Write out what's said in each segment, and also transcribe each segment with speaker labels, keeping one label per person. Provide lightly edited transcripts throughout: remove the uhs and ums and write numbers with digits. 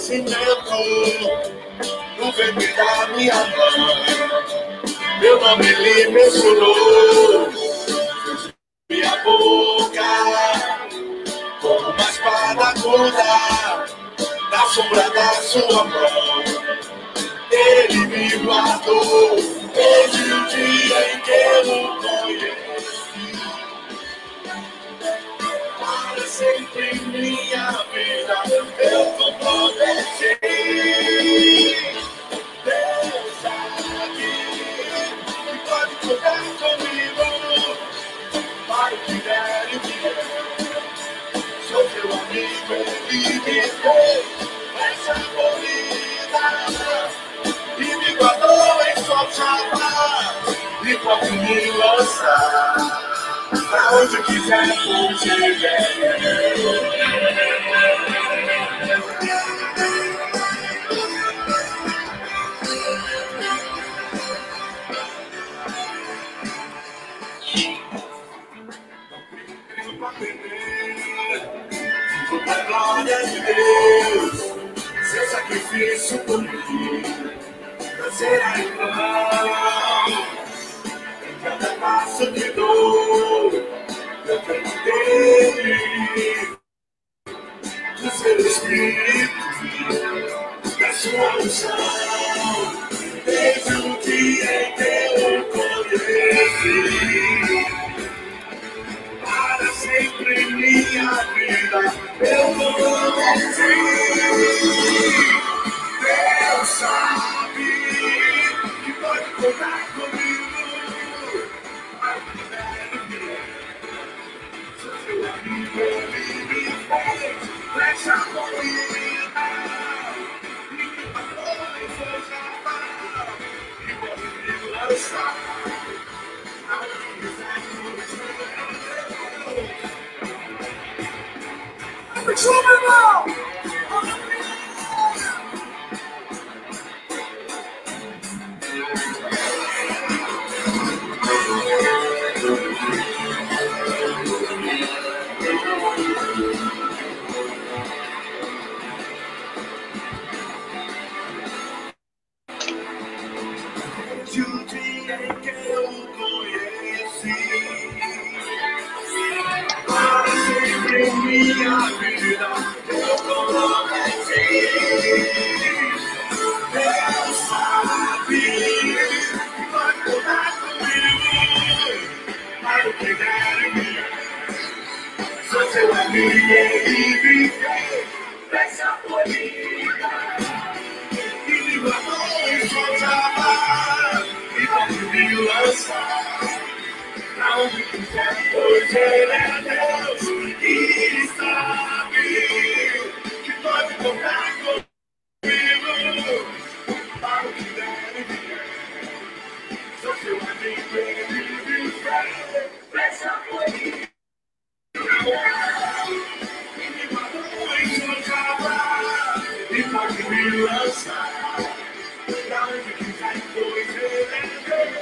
Speaker 1: nascimento, no ventre da minha mãe, meu nome ele mencionou, minha boca, como uma espada aguda, na sombra da sua mão, ele me guardou, desde o dia em que eu o conheci, para sempre em minha vida, eu tô prometi. Deus sabe que pode contar comigo, para o que der e o que vier. Sou seu amigo, ele me fez essa corrida e me guardou em sua chapa e pode me lançar pra onde quiser eu estiver. A glória de Deus, seu sacrifício por mim, não será em vão. Em cada passo que dou, eu tenho dele, do seu Espírito, da sua unção, desde o dia em que eu conheci. Para sempre em minha vida, eu vou vencer. Deus sabe que pode contar comigo. Sou seu amigo, ele me fez nessa corrida. E me passou em sua chapa e pode me lançar. De um dia em que eu conheci, para sempre em minha vida, eu prometi. Deus sabe que vai contar comigo, para o que der e vier. Sou seu amigo e ele me fez dessa corrida e me guardou em sua chapa e pode me lançar pra onde quiser, pois ele é Deus e sabe que pode contar comigo para o que der e vier. Sou seu amigo, ele me fez dessa corrida e me guardou em sua chapa e pode me lançar pra onde quiser, pois ele é Deus.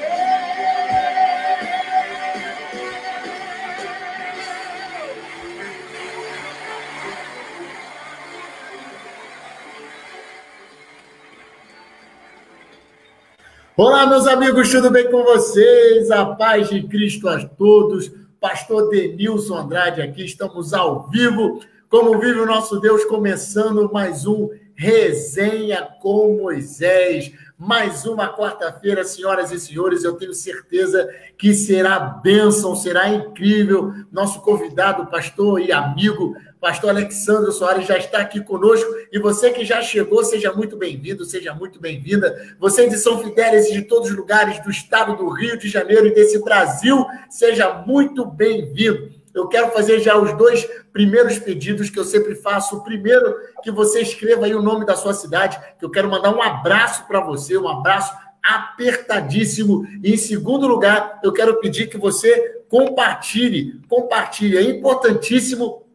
Speaker 2: Olá, meus amigos, tudo bem com vocês? A paz de Cristo a todos. Pastor Denilson Andrade aqui, estamos ao vivo. Como vive o nosso Deus, começando mais um Resenha com Moisés. Mais uma quarta-feira, senhoras e senhores, eu tenho certeza que será bênção, será incrível. Nosso convidado, pastor e amigo, pastor Alexandre Soares, já está aqui conosco. E você que já chegou, seja muito bem-vindo, seja muito bem-vinda. Você de São Fidélis e de todos os lugares do estado do Rio de Janeiro e desse Brasil, seja muito bem-vindo. Eu quero fazer já os dois primeiros pedidos que eu sempre faço. O primeiro, que você escreva aí o nome da sua cidade, que eu quero mandar um abraço para você, um abraço apertadíssimo. E, em segundo lugar, eu quero pedir que você compartilhe. É importantíssimo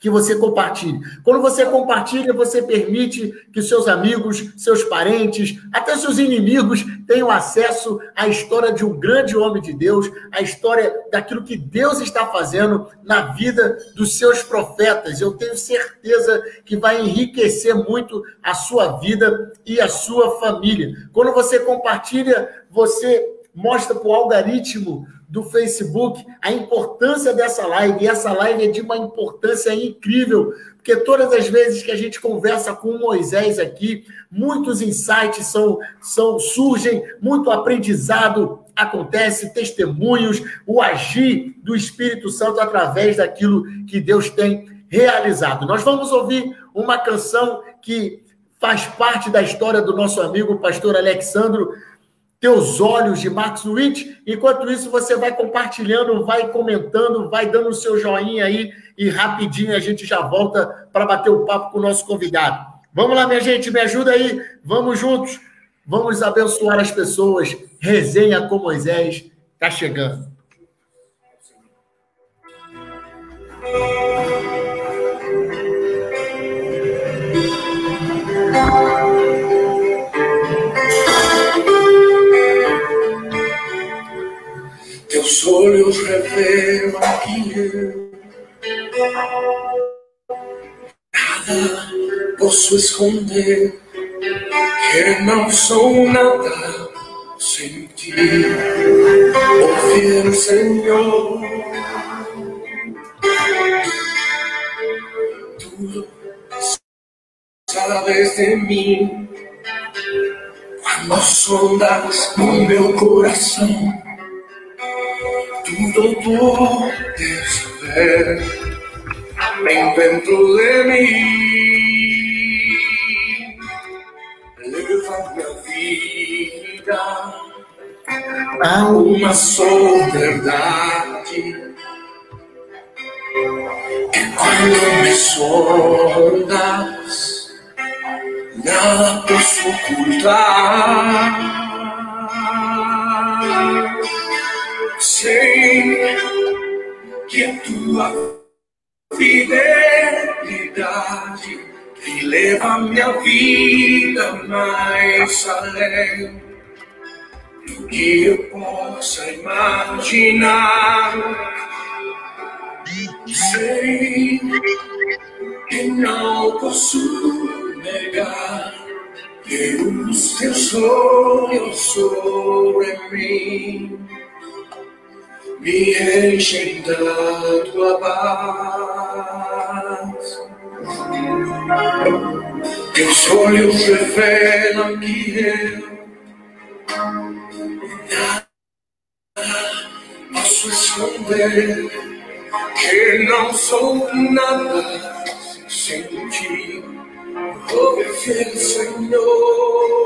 Speaker 2: que você compartilhe. Quando você compartilha, você permite que seus amigos, seus parentes, até seus inimigos tenham acesso à história de um grande homem de Deus, à história daquilo que Deus está fazendo na vida dos seus profetas. Eu tenho certeza que vai enriquecer muito a sua vida e a sua família. Quando você compartilha, você mostra para o algoritmo do Facebook a importância dessa live, e essa live é de uma importância incrível, porque todas as vezes que a gente conversa com o Moisés aqui, muitos insights surgem, muito aprendizado acontece, testemunhos, o agir do Espírito Santo através daquilo que Deus tem realizado. Nós vamos ouvir uma canção que faz parte da história do nosso amigo, o pastor Alexandro, Teus Olhos, de Marcos Witt. Enquanto isso, você vai compartilhando, vai comentando, vai dando o seu joinha aí e rapidinho a gente já volta para bater o papo com o nosso convidado. Vamos lá, minha gente, me ajuda aí, vamos juntos, vamos abençoar as pessoas. Resenha com Moisés está chegando.
Speaker 1: Teus olhos revelam que eu nada posso esconder, que não sou nada sem ti, oh fiel Senhor. Tu sabes de mim, quando sondas no meu coração, tudo puedes ver bem dentro de mim. Leva minha vida a uma só verdade, que quando me sondas nada posso ocultar. Sei que a tua fidelidade que leva minha vida mais além do que eu possa imaginar. Sei que não posso negar que os teus olhos sobre mim me enchem da tua paz. Teus olhos revelam que eu nada posso esconder, que não sou nada sem ti, oh fiel Senhor.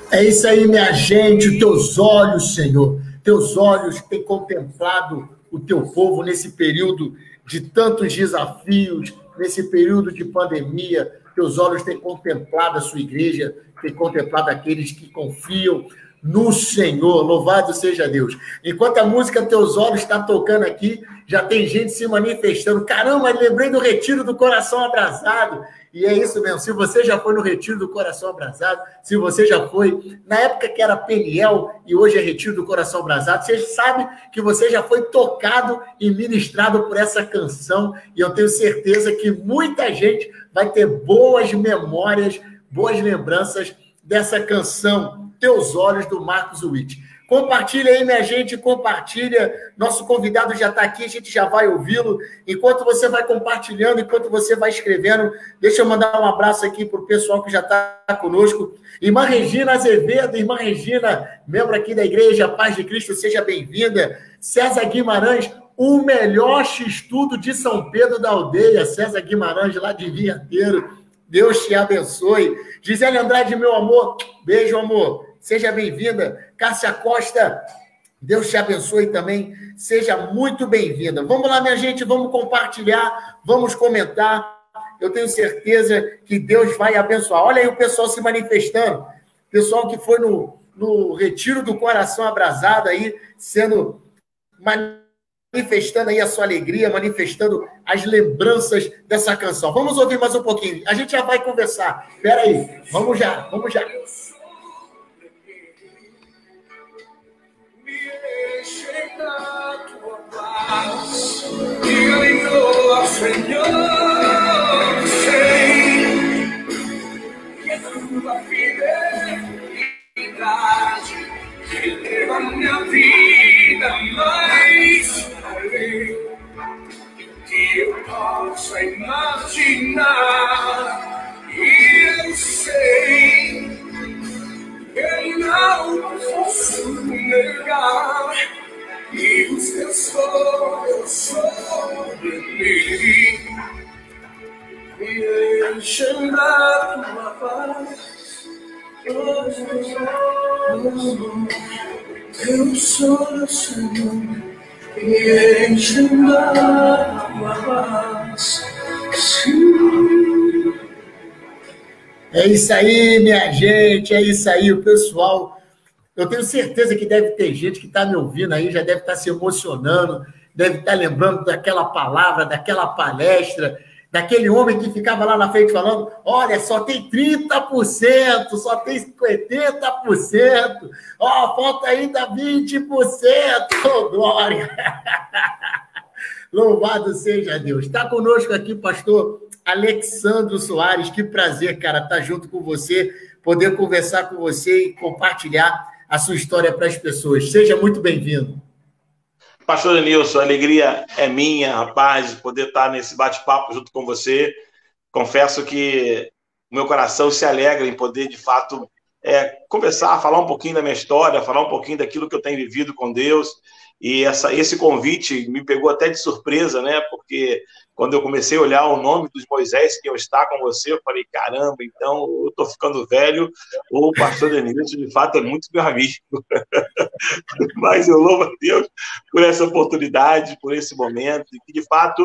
Speaker 2: É isso aí, minha gente, teus olhos, Senhor, teus olhos têm contemplado o teu povo nesse período de tantos desafios, nesse período de pandemia. Teus olhos têm contemplado a sua igreja, têm contemplado aqueles que confiam no Senhor. Louvado seja Deus. Enquanto a música Teus Olhos está tocando aqui, já tem gente se manifestando. Caramba, lembrei do Retiro do Coração Abrasado. E é isso mesmo, se você já foi no Retiro do Coração Abrasado, se você já foi, na época que era Peniel e hoje é Retiro do Coração Abrasado, você sabe que você já foi tocado e ministrado por essa canção, e eu tenho certeza que muita gente vai ter boas memórias, boas lembranças dessa canção, Teus Olhos, do Marcos Witt. Compartilha aí, minha gente, compartilha. Nosso convidado já está aqui, a gente já vai ouvi-lo. Enquanto você vai compartilhando, enquanto você vai escrevendo, deixa eu mandar um abraço aqui para o pessoal que já está conosco. Irmã Regina Azevedo, irmã Regina, membro aqui da Igreja Paz de Cristo, seja bem-vinda. César Guimarães, o melhor X-Tudo de São Pedro da Aldeia. César Guimarães, lá de Vinhateiro. Deus te abençoe. Gisele Andrade, meu amor, beijo, amor. Seja bem-vinda. Cássia Costa, Deus te abençoe também. Seja muito bem-vinda. Vamos lá, minha gente, vamos compartilhar, vamos comentar. Eu tenho certeza que Deus vai abençoar. Olha aí o pessoal se manifestando. Pessoal que foi no Retiro do Coração Abrasado aí, sendo manifestando aí a sua alegria, manifestando as lembranças dessa canção. Vamos ouvir mais um pouquinho. A gente já vai conversar. Espera aí. Vamos já, vamos já.
Speaker 1: Que leva minha vida mais além que eu possa imaginar. E eu sei que não posso negar que os teus olhos sobre mim me enchem da tua paz. Eu sou Senhor, me enchem da tua paz.
Speaker 2: É isso aí, minha gente, é isso aí, o pessoal. Eu tenho certeza que deve ter gente que está me ouvindo aí, já deve estar se emocionando, deve estar lembrando daquela palavra, daquela palestra, daquele homem que ficava lá na frente falando, olha, só tem 30%, só tem 80%, ó, falta ainda 20%, oh, glória! Louvado seja Deus. Está conosco aqui, pastor Alexandro Soares, que prazer, cara, estar junto com você, poder conversar com você e compartilhar a sua história para as pessoas. Seja muito bem-vindo.
Speaker 3: Pastor Denilson, a alegria é minha, rapaz, de poder estar nesse bate-papo junto com você. Confesso que o meu coração se alegra em poder, de fato, conversar, falar um pouquinho da minha história, falar um pouquinho daquilo que eu tenho vivido com Deus. E esse convite me pegou até de surpresa, né? Porque quando eu comecei a olhar o nome dos Moisés que eu estar com você, eu falei, caramba, então eu estou ficando velho, ou o pastor Denilson, de fato, é muito meu amigo. Mas eu louvo a Deus por essa oportunidade, por esse momento, e que, de fato,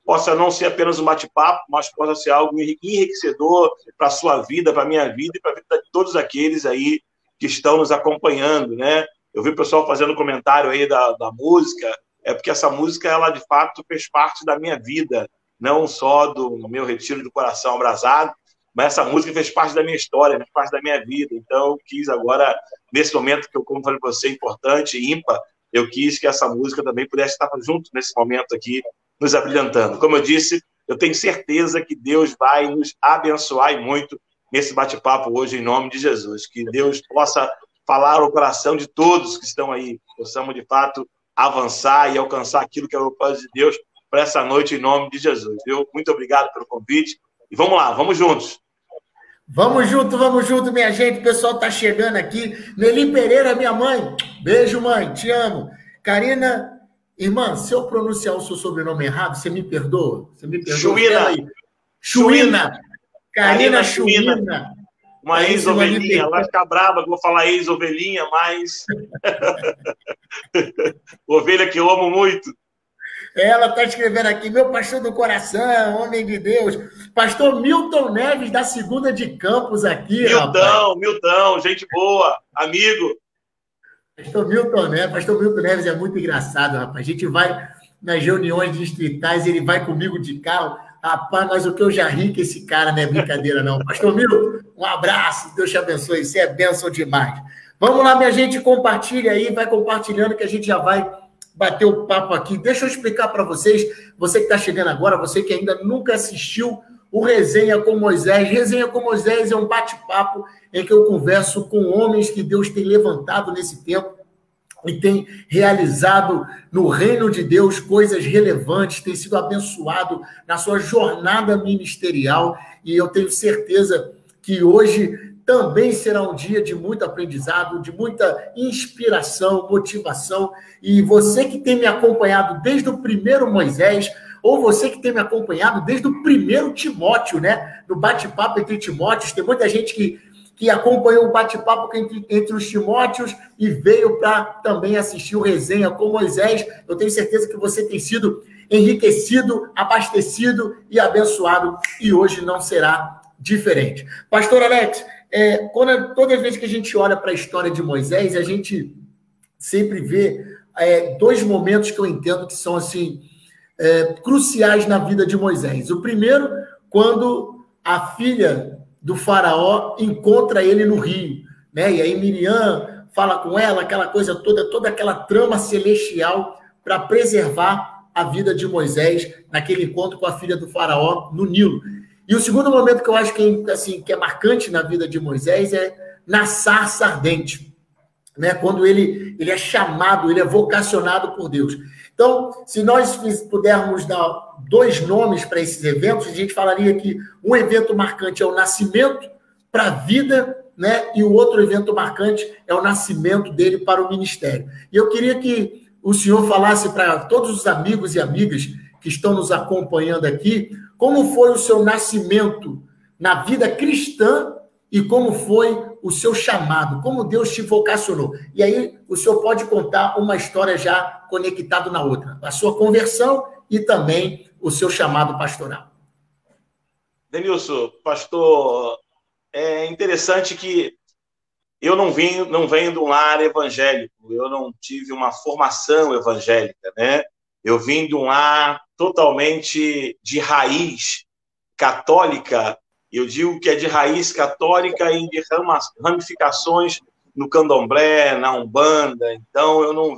Speaker 3: possa não ser apenas um bate-papo, mas possa ser algo enriquecedor para a sua vida, para a minha vida e para a vida de todos aqueles aí que estão nos acompanhando, né? Eu vi o pessoal fazendo comentário aí da música, é porque essa música, ela de fato fez parte da minha vida, não só do meu retiro do coração abrasado, mas essa música fez parte da minha história, fez parte da minha vida. Então eu quis agora, nesse momento que eu, como falei para você, importante, ímpar, eu quis que essa música também pudesse estar junto nesse momento aqui, nos abrilhantando. Como eu disse, eu tenho certeza que Deus vai nos abençoar e muito nesse bate-papo hoje, em nome de Jesus. Que Deus possa falar ao coração de todos que estão aí, possamos, de fato, avançar e alcançar aquilo que é o propósito de Deus para essa noite, em nome de Jesus. Viu? Muito obrigado pelo convite. E vamos lá, vamos juntos.
Speaker 2: Vamos junto, minha gente. O pessoal está chegando aqui. Nelly Pereira, minha mãe. Beijo, mãe. Te amo. Karina, irmã, se eu pronunciar o seu sobrenome errado, você me perdoa? Você me perdoa? Chuína. Karina Chuína.
Speaker 3: Uma ex-ovelhinha. Ela vai ficar brava que eu vou falar ex-ovelhinha, mas... Ovelha que eu amo muito.
Speaker 2: Ela está escrevendo aqui, meu pastor do coração, homem de Deus. Pastor Milton Neves, da Segunda de Campos aqui,
Speaker 3: Milton, gente boa, amigo.
Speaker 2: Pastor Milton Neves é muito engraçado, rapaz. A gente vai nas reuniões distritais, ele vai comigo de carro. Rapaz, mas o que eu já ri que esse cara não é brincadeira, não. Pastor Milton, um abraço, Deus te abençoe, você é bênção demais. Vamos lá, minha gente, compartilha aí, vai compartilhando que a gente já vai bater o papo aqui. Deixa eu explicar para vocês, você que está chegando agora, você que ainda nunca assistiu o Resenha com Moisés. Resenha com Moisés é um bate-papo em que eu converso com homens que Deus tem levantado nesse tempo e tem realizado no reino de Deus coisas relevantes, tem sido abençoado na sua jornada ministerial, e eu tenho certeza que hoje também será um dia de muito aprendizado, de muita inspiração, motivação, e você que tem me acompanhado desde o primeiro Moisés, ou você que tem me acompanhado desde o primeiro Timóteo, né? No bate-papo entre Timóteos, tem muita gente que acompanhou o bate-papo entre os Timóteos e veio para também assistir o Resenha com Moisés. Eu tenho certeza que você tem sido enriquecido, abastecido e abençoado, e hoje não será diferente. Pastor Alex, todas as vezes que a gente olha para a história de Moisés, a gente sempre vê dois momentos que eu entendo que são assim cruciais na vida de Moisés. O primeiro, quando a filha do faraó encontra ele no rio, né? E aí Miriam fala com ela, aquela coisa toda aquela trama celestial para preservar a vida de Moisés naquele encontro com a filha do faraó no Nilo. E o segundo momento que eu acho que é marcante na vida de Moisés é na sarça ardente, né? Quando ele é chamado, ele é vocacionado por Deus. Então, se nós pudermos dar dois nomes para esses eventos, a gente falaria que um evento marcante é o nascimento para a vida, né? E o outro evento marcante é o nascimento dele para o ministério. E eu queria que o senhor falasse para todos os amigos e amigas que estão nos acompanhando aqui, como foi o seu nascimento na vida cristã e como foi o seu chamado, como Deus te vocacionou. E aí o senhor pode contar uma história já conectada na outra, a sua conversão e também o seu chamado pastoral.
Speaker 3: Denilson, pastor, é interessante que eu não venho de um lar evangélico, eu não tive uma formação evangélica, né? Eu vim de um lar totalmente de raiz católica. Eu digo que é de raiz católica e de ramificações no candomblé, na umbanda. Então, eu não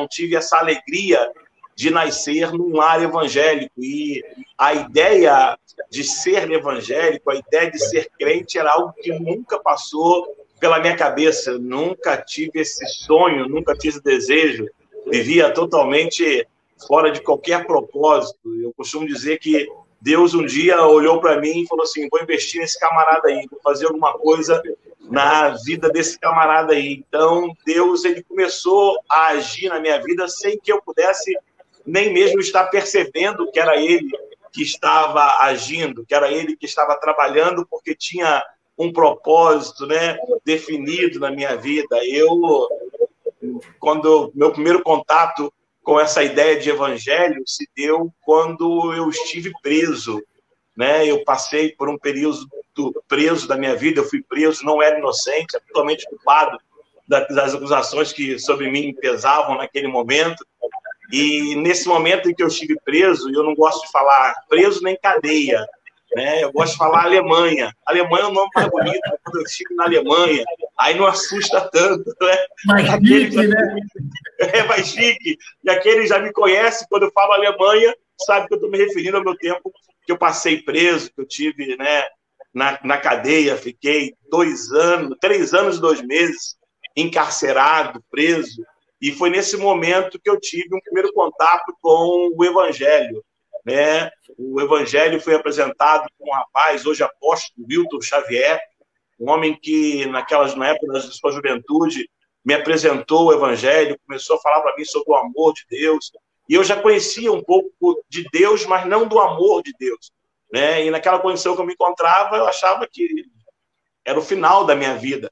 Speaker 3: tive essa alegria de nascer num lar evangélico. E a ideia de ser evangélico, a ideia de ser crente era algo que nunca passou pela minha cabeça. Eu nunca tive esse sonho, nunca tive esse desejo. Vivia totalmente fora de qualquer propósito. Eu costumo dizer que Deus um dia olhou para mim e falou assim, vou investir nesse camarada aí, vou fazer alguma coisa na vida desse camarada aí. Então, Deus ele começou a agir na minha vida sem que eu pudesse nem mesmo estar percebendo que era Ele que estava agindo, que era Ele que estava trabalhando, porque tinha um propósito, né, definido na minha vida. Quando meu primeiro contato com essa ideia de evangelho se deu quando eu estive preso, né? Eu passei por um período preso da minha vida, eu fui preso, não era inocente, totalmente culpado das acusações que sobre mim pesavam naquele momento. E nesse momento em que eu estive preso, eu não gosto de falar preso nem cadeia, né? Eu gosto de falar Alemanha. Alemanha é o nome mais bonito, quando eu estive na Alemanha, aí não assusta tanto, né?
Speaker 2: Mais chique, né?
Speaker 3: É mais chique. E aquele já me conhece, quando eu falo Alemanha, sabe que eu estou me referindo ao meu tempo que eu passei preso, que eu tive, né, na cadeia, fiquei 3 anos e 2 meses encarcerado, preso, e foi nesse momento que eu tive um primeiro contato com o Evangelho, né? O Evangelho foi apresentado por um rapaz, hoje apóstolo, Wilton Xavier, um homem que, na época da sua juventude, me apresentou o Evangelho, começou a falar para mim sobre o amor de Deus, e eu já conhecia um pouco de Deus, mas não do amor de Deus, né? E naquela condição que eu me encontrava, eu achava que era o final da minha vida.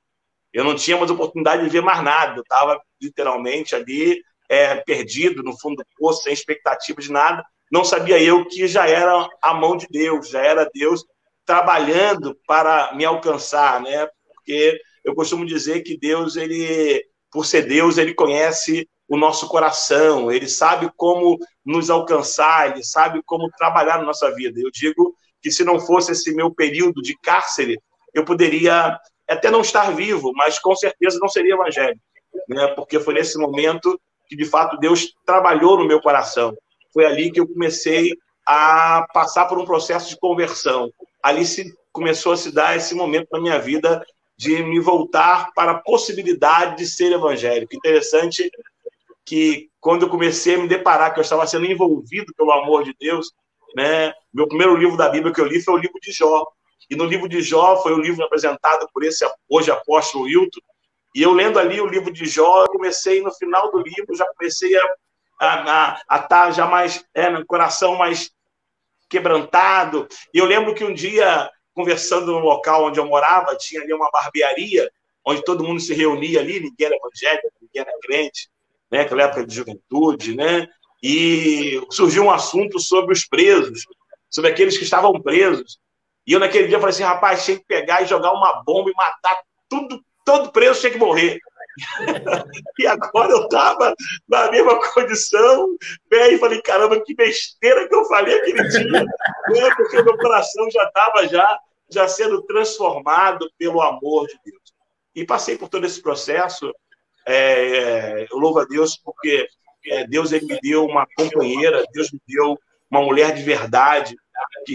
Speaker 3: Eu não tinha mais oportunidade de ver mais nada, eu estava literalmente ali, perdido no fundo do poço, sem expectativa de nada. Não sabia eu que já era a mão de Deus, já era Deus trabalhando para me alcançar, né? Porque eu costumo dizer que Deus, por ser Deus, ele conhece o nosso coração, ele sabe como nos alcançar, ele sabe como trabalhar na nossa vida. Eu digo que se não fosse esse meu período de cárcere, eu poderia até não estar vivo, mas com certeza não seria evangélico, né? Porque foi nesse momento que, de fato, Deus trabalhou no meu coração. Foi ali que eu comecei a passar por um processo de conversão. Ali começou a se dar esse momento na minha vida de me voltar para a possibilidade de ser evangélico. Interessante que, quando eu comecei a me deparar que eu estava sendo envolvido pelo amor de Deus, né? Meu primeiro livro da Bíblia que eu li foi o livro de Jó. E no livro de Jó foi o livro apresentado por esse hoje apóstolo Wilton. E eu lendo ali o livro de Jó, eu comecei, no final do livro, já comecei a estar já mais, no coração mais quebrantado. E eu lembro que um dia, conversando no local onde eu morava, tinha ali uma barbearia, onde todo mundo se reunia ali, ninguém era evangélico, ninguém era crente, né? Aquela época de juventude, né? E surgiu um assunto sobre os presos, sobre aqueles que estavam presos. E eu, naquele dia, falei assim, rapaz, tinha que pegar e jogar uma bomba e matar todo preso tinha que morrer. E agora eu estava na mesma condição, né? E falei, caramba, que besteira que eu falei aquele dia, né? Porque meu coração já estava já sendo transformado pelo amor de Deus. E passei por todo esse processo. Eu louvo a Deus porque Deus ele me deu uma companheira, Deus me deu uma mulher de verdade que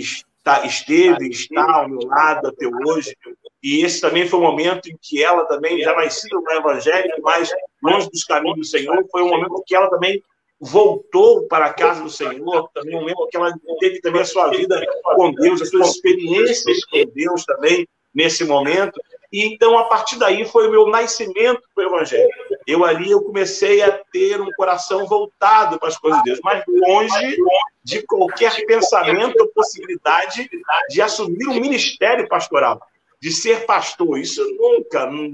Speaker 3: esteve e está ao meu lado até hoje. E esse também foi um momento em que ela também, já nasceu no Evangelho, mas longe dos caminhos do Senhor, foi um momento em que ela também voltou para a casa do Senhor, também um momento em que ela teve também a sua vida com Deus, as suas experiências com Deus também, nesse momento. E então, a partir daí, foi o meu nascimento para o Evangelho. Eu comecei a ter um coração voltado para as coisas de Deus, mas longe de qualquer pensamento ou possibilidade de assumir um ministério pastoral, de ser pastor. Isso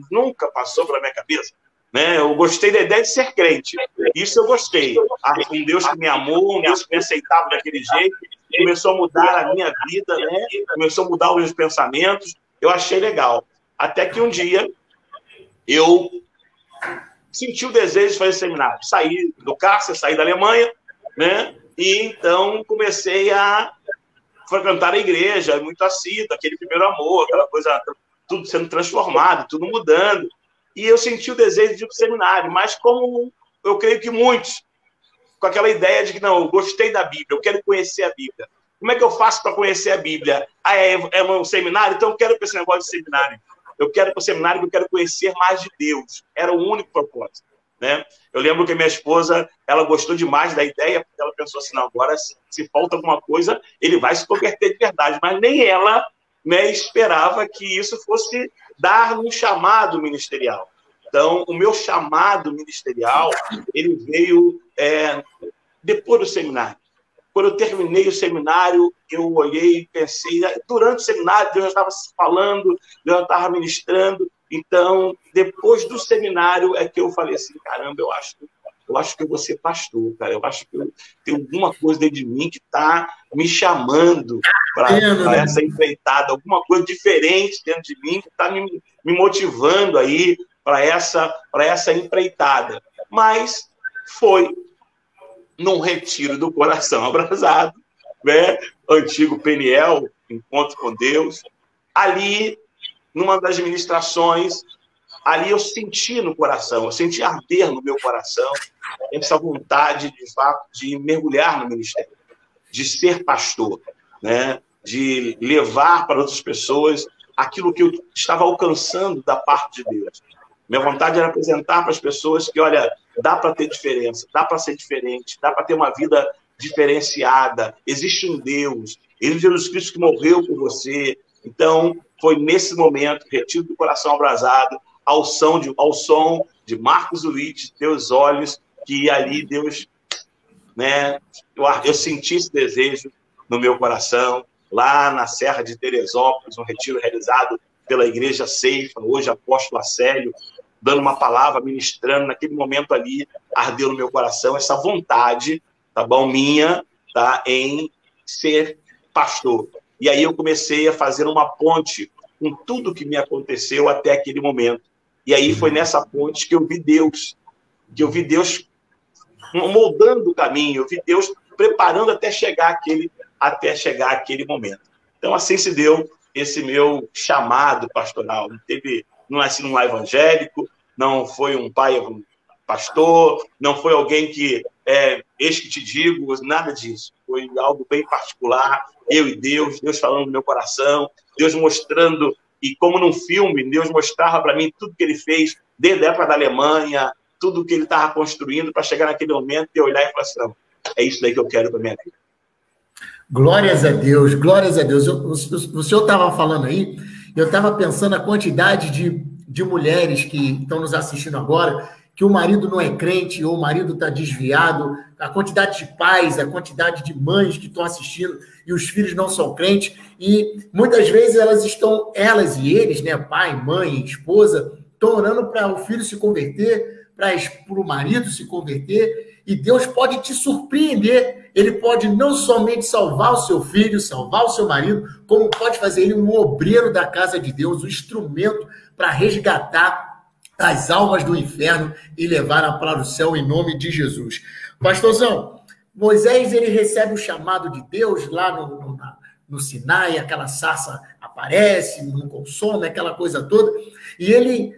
Speaker 3: nunca passou pela minha cabeça. Né? Eu gostei da ideia de ser crente. Isso eu gostei. Um Deus que me amou, um Deus que me aceitava daquele jeito, começou a mudar a minha vida, né? Começou a mudar os meus pensamentos. Eu achei legal. Até que um dia eu senti o desejo de fazer seminário. Saí do Cárcer, saí da Alemanha, né? E então comecei a frequentar a igreja, muito assíduo, aquele primeiro amor, aquela coisa, tudo sendo transformado, tudo mudando. E eu senti o desejo de ir para o seminário, mas como eu creio que muitos, com aquela ideia de que, não, eu gostei da Bíblia, eu quero conhecer a Bíblia. Como é que eu faço para conhecer a Bíblia? É um seminário? Então eu quero para esse negócio de seminário. Eu quero para o seminário porque eu quero conhecer mais de Deus. Era o único propósito. Né? Eu lembro que a minha esposa, ela gostou demais da ideia, porque ela pensou assim, não, agora se falta alguma coisa, ele vai se converter de verdade. Mas nem ela, né, esperava que isso fosse dar um chamado ministerial. Então, o meu chamado ministerial, ele veio depois do seminário. Quando eu terminei o seminário, eu olhei e pensei, durante o seminário, Deus já estava falando, Deus já estava ministrando. Então, depois do seminário, é que eu falei assim, caramba, eu acho que eu vou ser pastor, cara. Eu acho que tem alguma coisa dentro de mim que está me chamando para essa empreitada, alguma coisa diferente dentro de mim que está me motivando aí para essa empreitada. Mas foi num retiro do Coração Abrasado, né? Antigo Peniel, Encontro com Deus. Ali, numa das ministrações, ali eu senti no coração, eu senti arder no meu coração essa vontade, de fato, de mergulhar no ministério, de ser pastor, né? De levar para outras pessoas aquilo que eu estava alcançando da parte de Deus. Minha vontade era apresentar para as pessoas que, olha, dá para ter diferença, dá para ser diferente, dá para ter uma vida diferenciada, existe um Deus, existe Jesus Cristo que morreu por você. Então, foi nesse momento, retiro do Coração Abrasado, ao som de Marcos Witt, Teus Olhos, que ali Deus, né, eu senti esse desejo no meu coração, lá na Serra de Teresópolis, um retiro realizado pela Igreja Ceifa, hoje Apóstolo Acélio, dando uma palavra, ministrando, naquele momento ali, ardeu no meu coração essa vontade, tá bom, minha, tá, em ser pastor. E aí eu comecei a fazer uma ponte com tudo que me aconteceu até aquele momento. E aí foi nessa ponte que eu vi Deus moldando o caminho, eu vi Deus preparando até chegar aquele momento. Então, assim se deu esse meu chamado pastoral. Não nasci num lar evangélico, não foi um pai pastor, não foi alguém que, eis que te digo, nada disso. Foi algo bem particular, eu e Deus falando no meu coração, Deus mostrando, e como num filme, Deus mostrava para mim tudo que ele fez, desde a época da Alemanha, tudo que ele estava construindo para chegar naquele momento e eu olhar e falar assim, não, é isso daí que eu quero para minha vida.
Speaker 2: Glórias a Deus, glórias a Deus. O senhor estava falando aí, eu estava pensando a quantidade de mulheres que estão nos assistindo agora, que o marido não é crente, ou o marido está desviado, a quantidade de pais, a quantidade de mães que estão assistindo e os filhos não são crentes, e muitas vezes elas e eles, né, pai, mãe, esposa, estão orando para o filho se converter, para o marido se converter, e Deus pode te surpreender. Ele pode não somente salvar o seu filho, salvar o seu marido, como pode fazer ele um obreiro da casa de Deus, um instrumento para resgatar as almas do inferno e levaram para o céu em nome de Jesus. Pastorzão, Moisés, ele recebe o chamado de Deus lá no Sinai, aquela sarça aparece, não consome, aquela coisa toda, e ele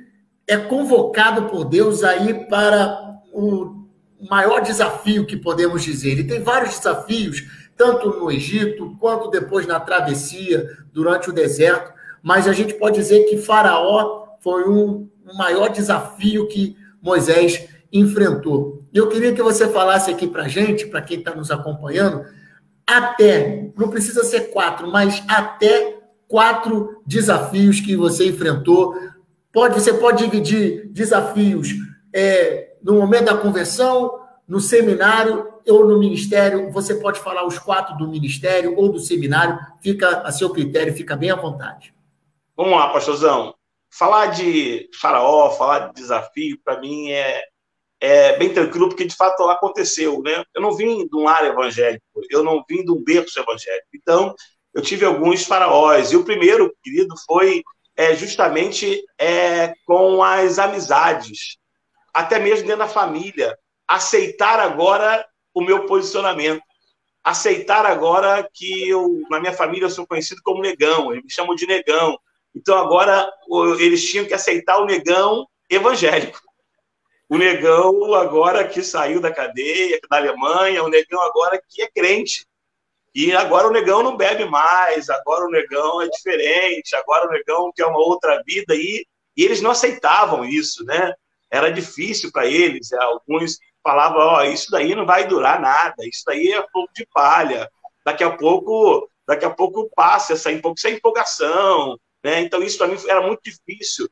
Speaker 2: é convocado por Deus aí para o maior desafio que podemos dizer. Ele tem vários desafios, tanto no Egito, quanto depois na travessia, durante o deserto, mas a gente pode dizer que Faraó foi o maior desafio que Moisés enfrentou. E eu queria que você falasse aqui para a gente, para quem está nos acompanhando, até, não precisa ser 4, mas até 4 desafios que você enfrentou. Você pode dividir desafios no momento da conversão, no seminário ou no ministério. Você pode falar os 4 do ministério ou do seminário, fica a seu critério, fica bem à vontade.
Speaker 3: Vamos lá, pastorzão. Falar de Faraó, falar de desafio, para mim é bem tranquilo, porque de fato aconteceu, né? Eu não vim de um lar evangélico, eu não vim de um berço evangélico. Então, eu tive alguns faraós. E o primeiro, querido, foi justamente com as amizades, até mesmo dentro da família. Aceitar agora o meu posicionamento. Aceitar agora que na minha família, eu sou conhecido como negão, eles me chamam de negão. Então, agora, eles tinham que aceitar o negão evangélico. O negão agora que saiu da cadeia, da Alemanha, o negão agora que é crente. E agora o negão não bebe mais, agora o negão é diferente, agora o negão quer uma outra vida. E eles não aceitavam isso, né? Era difícil para eles. Alguns falavam, isso daí não vai durar nada, isso daí é fogo de palha. Daqui a pouco passa essa empolgação. Né? Então, isso para mim era muito difícil.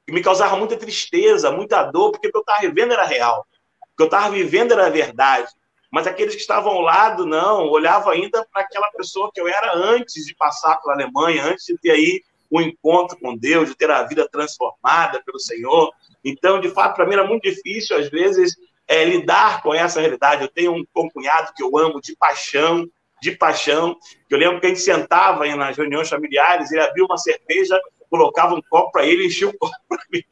Speaker 3: E me causava muita tristeza, muita dor, porque o que eu estava vivendo era real. O que eu estava vivendo era verdade. Mas aqueles que estavam ao lado, não, olhavam ainda para aquela pessoa que eu era antes de passar pela Alemanha, antes de ter aí um encontro com Deus, de ter a vida transformada pelo Senhor. Então, de fato, para mim era muito difícil, às vezes, lidar com essa realidade. Eu tenho um concunhado que eu amo de paixão, que eu lembro que a gente sentava nas reuniões familiares, ele abria uma cerveja, colocava um copo para ele, enchia um copo para mim,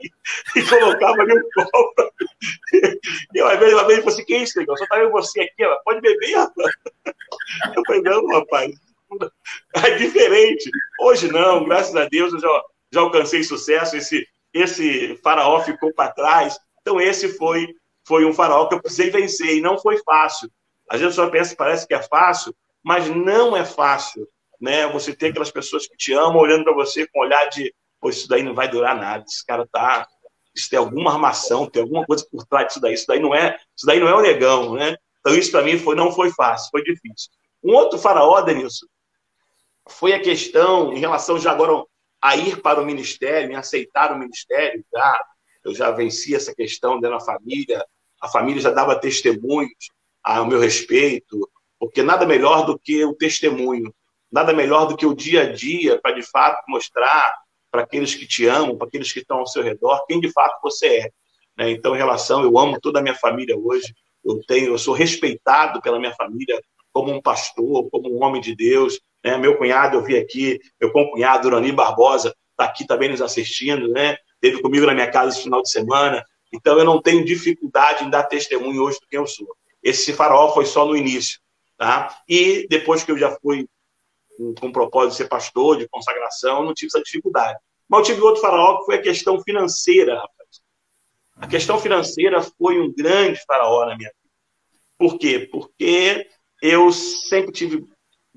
Speaker 3: e colocava ali um copo para mim. E uma vez ele falou assim, que é isso, Negão? Só tá vendo você aqui, ó. Pode beber, rapaz. Eu falei, não, rapaz, é diferente. Hoje não, graças a Deus, eu já alcancei sucesso, esse faraó ficou para trás. Então esse foi um faraó que eu precisei vencer, e não foi fácil. Às vezes a pessoa pensa, parece que é fácil, mas não é fácil, né? Você ter aquelas pessoas que te amam olhando para você com um olhar de, pô, isso daí não vai durar nada, esse cara isso tem alguma armação, tem alguma coisa por trás disso daí, isso daí não é o negão, né? Então isso para mim não foi fácil, foi difícil. Um outro faraó, Denilson, foi a questão em relação já agora a ir para o ministério, em aceitar o ministério, eu já venci essa questão dentro da família, a família já dava testemunhos ao meu respeito, porque nada melhor do que o testemunho, nada melhor do que o dia a dia para, de fato, mostrar para aqueles que te amam, para aqueles que estão ao seu redor, quem de fato você é. Né? Então, eu amo toda a minha família hoje, eu sou respeitado pela minha família como um pastor, como um homem de Deus. Né? Meu cunhado, eu vi aqui, meu concunhado, Urani Barbosa, está aqui também nos assistindo, né? Esteve comigo na minha casa esse final de semana. Então, eu não tenho dificuldade em dar testemunho hoje do quem eu sou. Esse faraó foi só no início. Tá? E depois que eu já fui com o propósito de ser pastor, de consagração, eu não tive essa dificuldade. Mas eu tive outro faraó, que foi a questão financeira, rapaz. A questão financeira foi um grande faraó na minha vida. Por quê? Porque eu sempre tive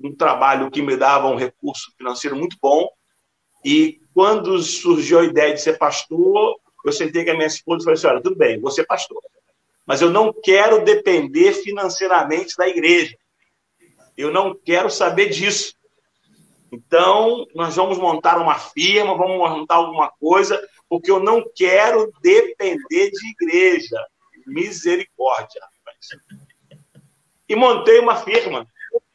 Speaker 3: um trabalho que me dava um recurso financeiro muito bom, e quando surgiu a ideia de ser pastor, eu sentei com a minha esposa e falei assim, olha, tudo bem, vou ser pastor, mas eu não quero depender financeiramente da igreja. Eu não quero saber disso. Então, nós vamos montar uma firma, vamos montar alguma coisa, porque eu não quero depender de igreja. Misericórdia, rapaz. E montei uma firma.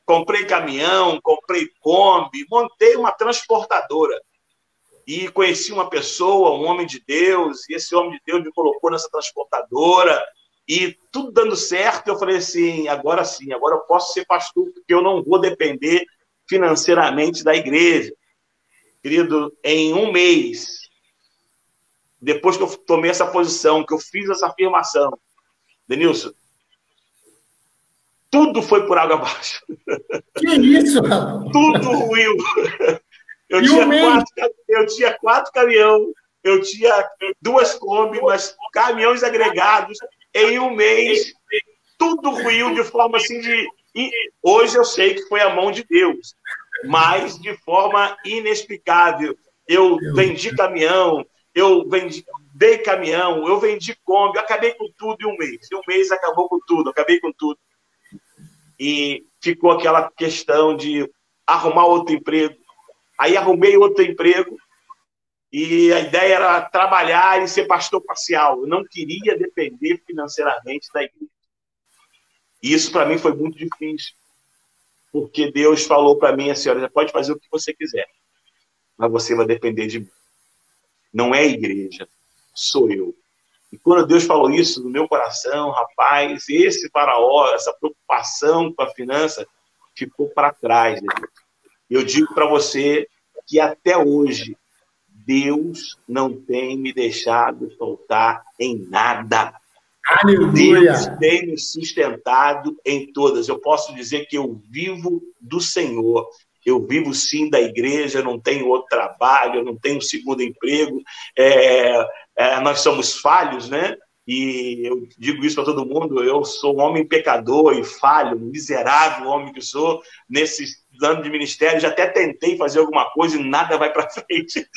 Speaker 3: Comprei caminhão, comprei Kombi, montei uma transportadora. E conheci uma pessoa, um homem de Deus, e esse homem de Deus me colocou nessa transportadora, e tudo dando certo. Eu falei assim, agora sim, agora eu posso ser pastor, porque eu não vou depender financeiramente da igreja. Querido, em um mês, depois que eu tomei essa posição, que eu fiz essa afirmação, Denilson, tudo foi por água abaixo.
Speaker 2: Que isso, rapaz?
Speaker 3: Tudo ruiu. Eu tinha 4 caminhões, eu tinha 2 Kombi, mas caminhões agregados. Em um mês, tudo ruiu de forma assim de... E hoje eu sei que foi a mão de Deus, mas de forma inexplicável. Eu vendi caminhão, dei caminhão, eu vendi Kombi, eu acabei com tudo em um mês. Em um mês acabou com tudo, acabei com tudo. E ficou aquela questão de arrumar outro emprego. Aí arrumei outro emprego e a ideia era trabalhar e ser pastor parcial. Eu não queria depender financeiramente da igreja. E isso para mim foi muito difícil, porque Deus falou para mim assim, olha, você pode fazer o que você quiser, mas você vai depender de mim. Não é a igreja, sou eu. E quando Deus falou isso no meu coração, rapaz, esse faraó, essa preocupação com a finança, ficou para trás. Eu digo para você que até hoje, Deus não tem me deixado faltar em nada.
Speaker 2: Aleluia!
Speaker 3: Deus tem me sustentado em todas. Eu posso dizer que eu vivo do Senhor. Eu vivo sim da igreja, não tenho outro trabalho, eu não tenho segundo emprego. Nós somos falhos, né? E eu digo isso para todo mundo, eu sou um homem pecador e falho, miserável homem que sou, nesses anos de ministério, já até tentei fazer alguma coisa e nada vai para frente,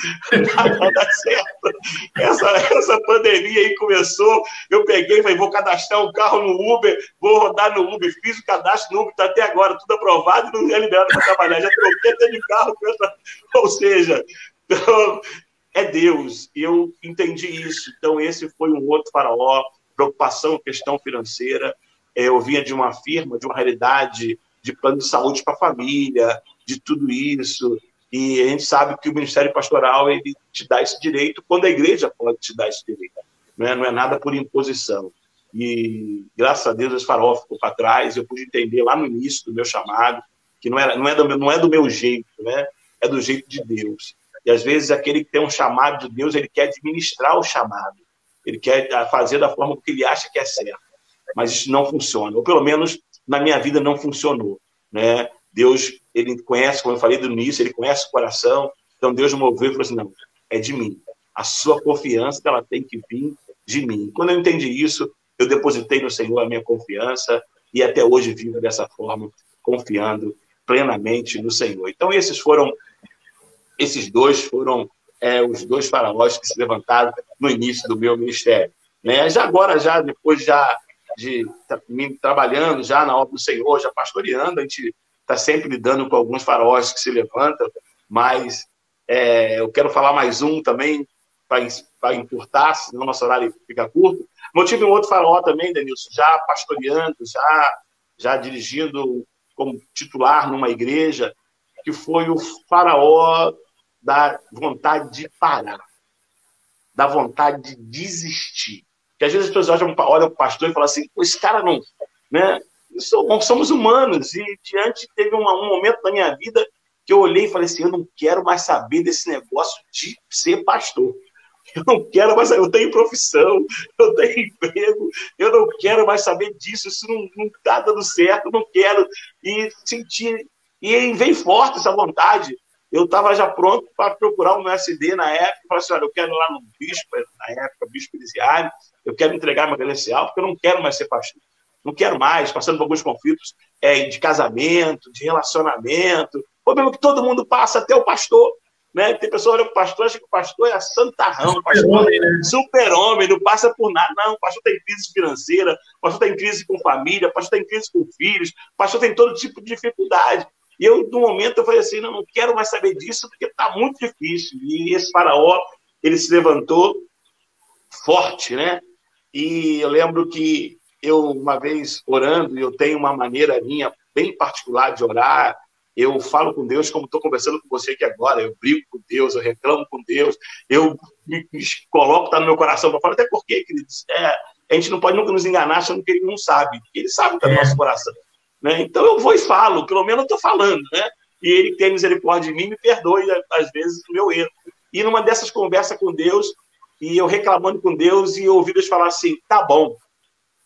Speaker 3: nada dá certo. Essa pandemia aí começou, eu peguei e falei, vou cadastrar um carro no Uber, vou rodar no Uber, fiz o cadastro no Uber, está até agora tudo aprovado e não é liberado para trabalhar, já troquei até de carro, ou seja, então, é Deus, e eu entendi isso. Então, esse foi um outro faraó, preocupação, questão financeira. Eu vinha de uma firma, de uma realidade de plano de saúde para a família, de tudo isso. E a gente sabe que o Ministério Pastoral ele te dá esse direito quando a igreja pode te dar esse direito. Não é nada por imposição. E, graças a Deus, esse faraó ficou para trás. Eu pude entender lá no início do meu chamado que não é do meu jeito, né? É do jeito de Deus. E, às vezes, aquele que tem um chamado de Deus, ele quer administrar o chamado. Ele quer fazer da forma que ele acha que é certo. Mas isso não funciona. Ou, pelo menos, na minha vida não funcionou. Né? Deus, ele conhece, como eu falei do início, ele conhece o coração. Então, Deus me moveu e falou assim, não, é de mim. A sua confiança, ela tem que vir de mim. Quando eu entendi isso, eu depositei no Senhor a minha confiança e até hoje vivo dessa forma, confiando plenamente no Senhor. Então, esses dois foram os 2 faraós que se levantaram no início do meu ministério. Né? Depois de trabalhando já na obra do Senhor, já pastoreando, a gente está sempre lidando com alguns faraós que se levantam, mas eu quero falar mais um também, para encurtar, senão o nosso horário fica curto. Eu tive um outro faraó também, Denilson, já pastoreando, já dirigindo como titular numa igreja, que foi o faraó da vontade de parar, da vontade de desistir. Porque às vezes as pessoas olham para o pastor e falam assim, esse cara não... Né? Somos humanos. E teve um momento da minha vida que eu olhei e falei assim, eu não quero mais saber desse negócio de ser pastor. Eu não quero mais saber, eu tenho profissão, eu tenho emprego, eu não quero mais saber disso, isso não está dando certo, eu não quero. E veio forte essa vontade. Eu estava já pronto para procurar um SD na época, e falar assim, olha, eu quero ir lá no bispo, na época, bispo Elisiário, eu quero entregar meu credencial, porque eu não quero mais ser pastor. Não quero mais, passando por alguns conflitos de casamento, de relacionamento, problema que todo mundo passa, até o pastor. Né? Tem pessoa que olha para o pastor, acha que o pastor é santarrão, o pastor é super-homem, não passa por nada. Não, o pastor tem crise financeira, o pastor tem crise com família, o pastor tem crise com filhos, o pastor tem todo tipo de dificuldade. E eu, no momento, eu falei assim, não quero mais saber disso, porque está muito difícil. E esse faraó, ele se levantou forte, né? E eu lembro que eu, uma vez, orando, e eu tenho uma maneira minha bem particular de orar, eu falo com Deus como estou conversando com você aqui agora, eu brigo com Deus, eu reclamo com Deus, eu me coloco, está no meu coração para fora, até porque, queridos, a gente não pode nunca nos enganar achando que ele não sabe, ele sabe que está no nosso coração. Né? Então eu vou e falo, pelo menos eu estou falando, né? E ele tem misericórdia de mim, me perdoe, às vezes, o meu erro. E numa dessas conversas com Deus, e eu reclamando com Deus, e eu ouvi Deus falar assim, tá bom,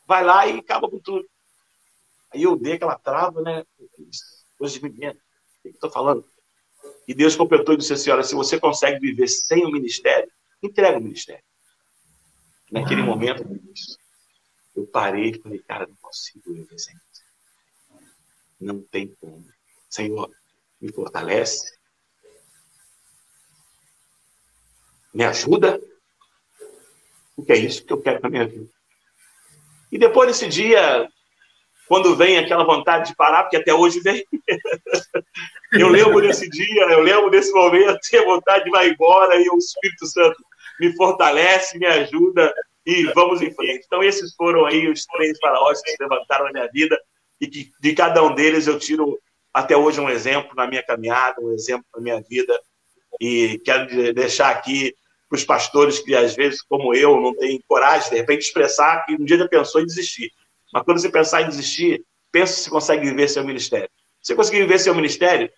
Speaker 3: vai lá e acaba com tudo. Aí eu dei aquela trava, né? Coisa de menino, o que eu estou falando? E Deus completou e disse assim, olha, se você consegue viver sem o ministério, entrega o ministério. Naquele momento, eu parei e falei, cara, não consigo viver sem isso. Não tem como. Senhor, me fortalece. Me ajuda. Porque é isso que eu quero para a minha vida. E depois desse dia, quando vem aquela vontade de parar, porque até hoje vem, eu lembro desse dia, eu lembro desse momento, tenho vontade de ir embora, e o Espírito Santo me fortalece, me ajuda, e vamos em frente. Então, esses foram aí os 3 faraós que se levantaram na minha vida, e que de cada um deles eu tiro até hoje um exemplo na minha caminhada, um exemplo na minha vida, e quero deixar aqui para os pastores que, às vezes, como eu, não têm coragem, de repente, de expressar que um dia já pensou em desistir. Mas quando você pensar em desistir, pensa se consegue viver seu ministério. Se você conseguir viver seu ministério,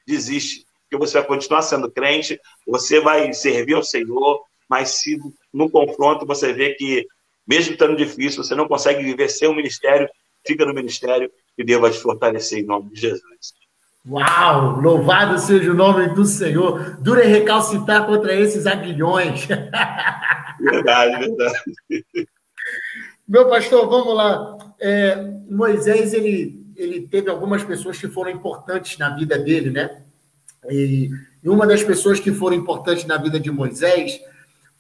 Speaker 3: desiste, porque você vai continuar sendo crente, você vai servir ao Senhor, mas se no confronto você vê que, mesmo estando difícil, você não consegue viver seu ministério, fica no ministério e Deus vai te fortalecer em nome de Jesus.
Speaker 2: Uau! Louvado seja o nome do Senhor. Duro é recalcitar contra esses aguilhões.
Speaker 3: Verdade.
Speaker 2: Meu pastor, vamos lá. Moisés, ele teve algumas pessoas que foram importantes na vida dele, né? E uma das pessoas que foram importantes na vida de Moisés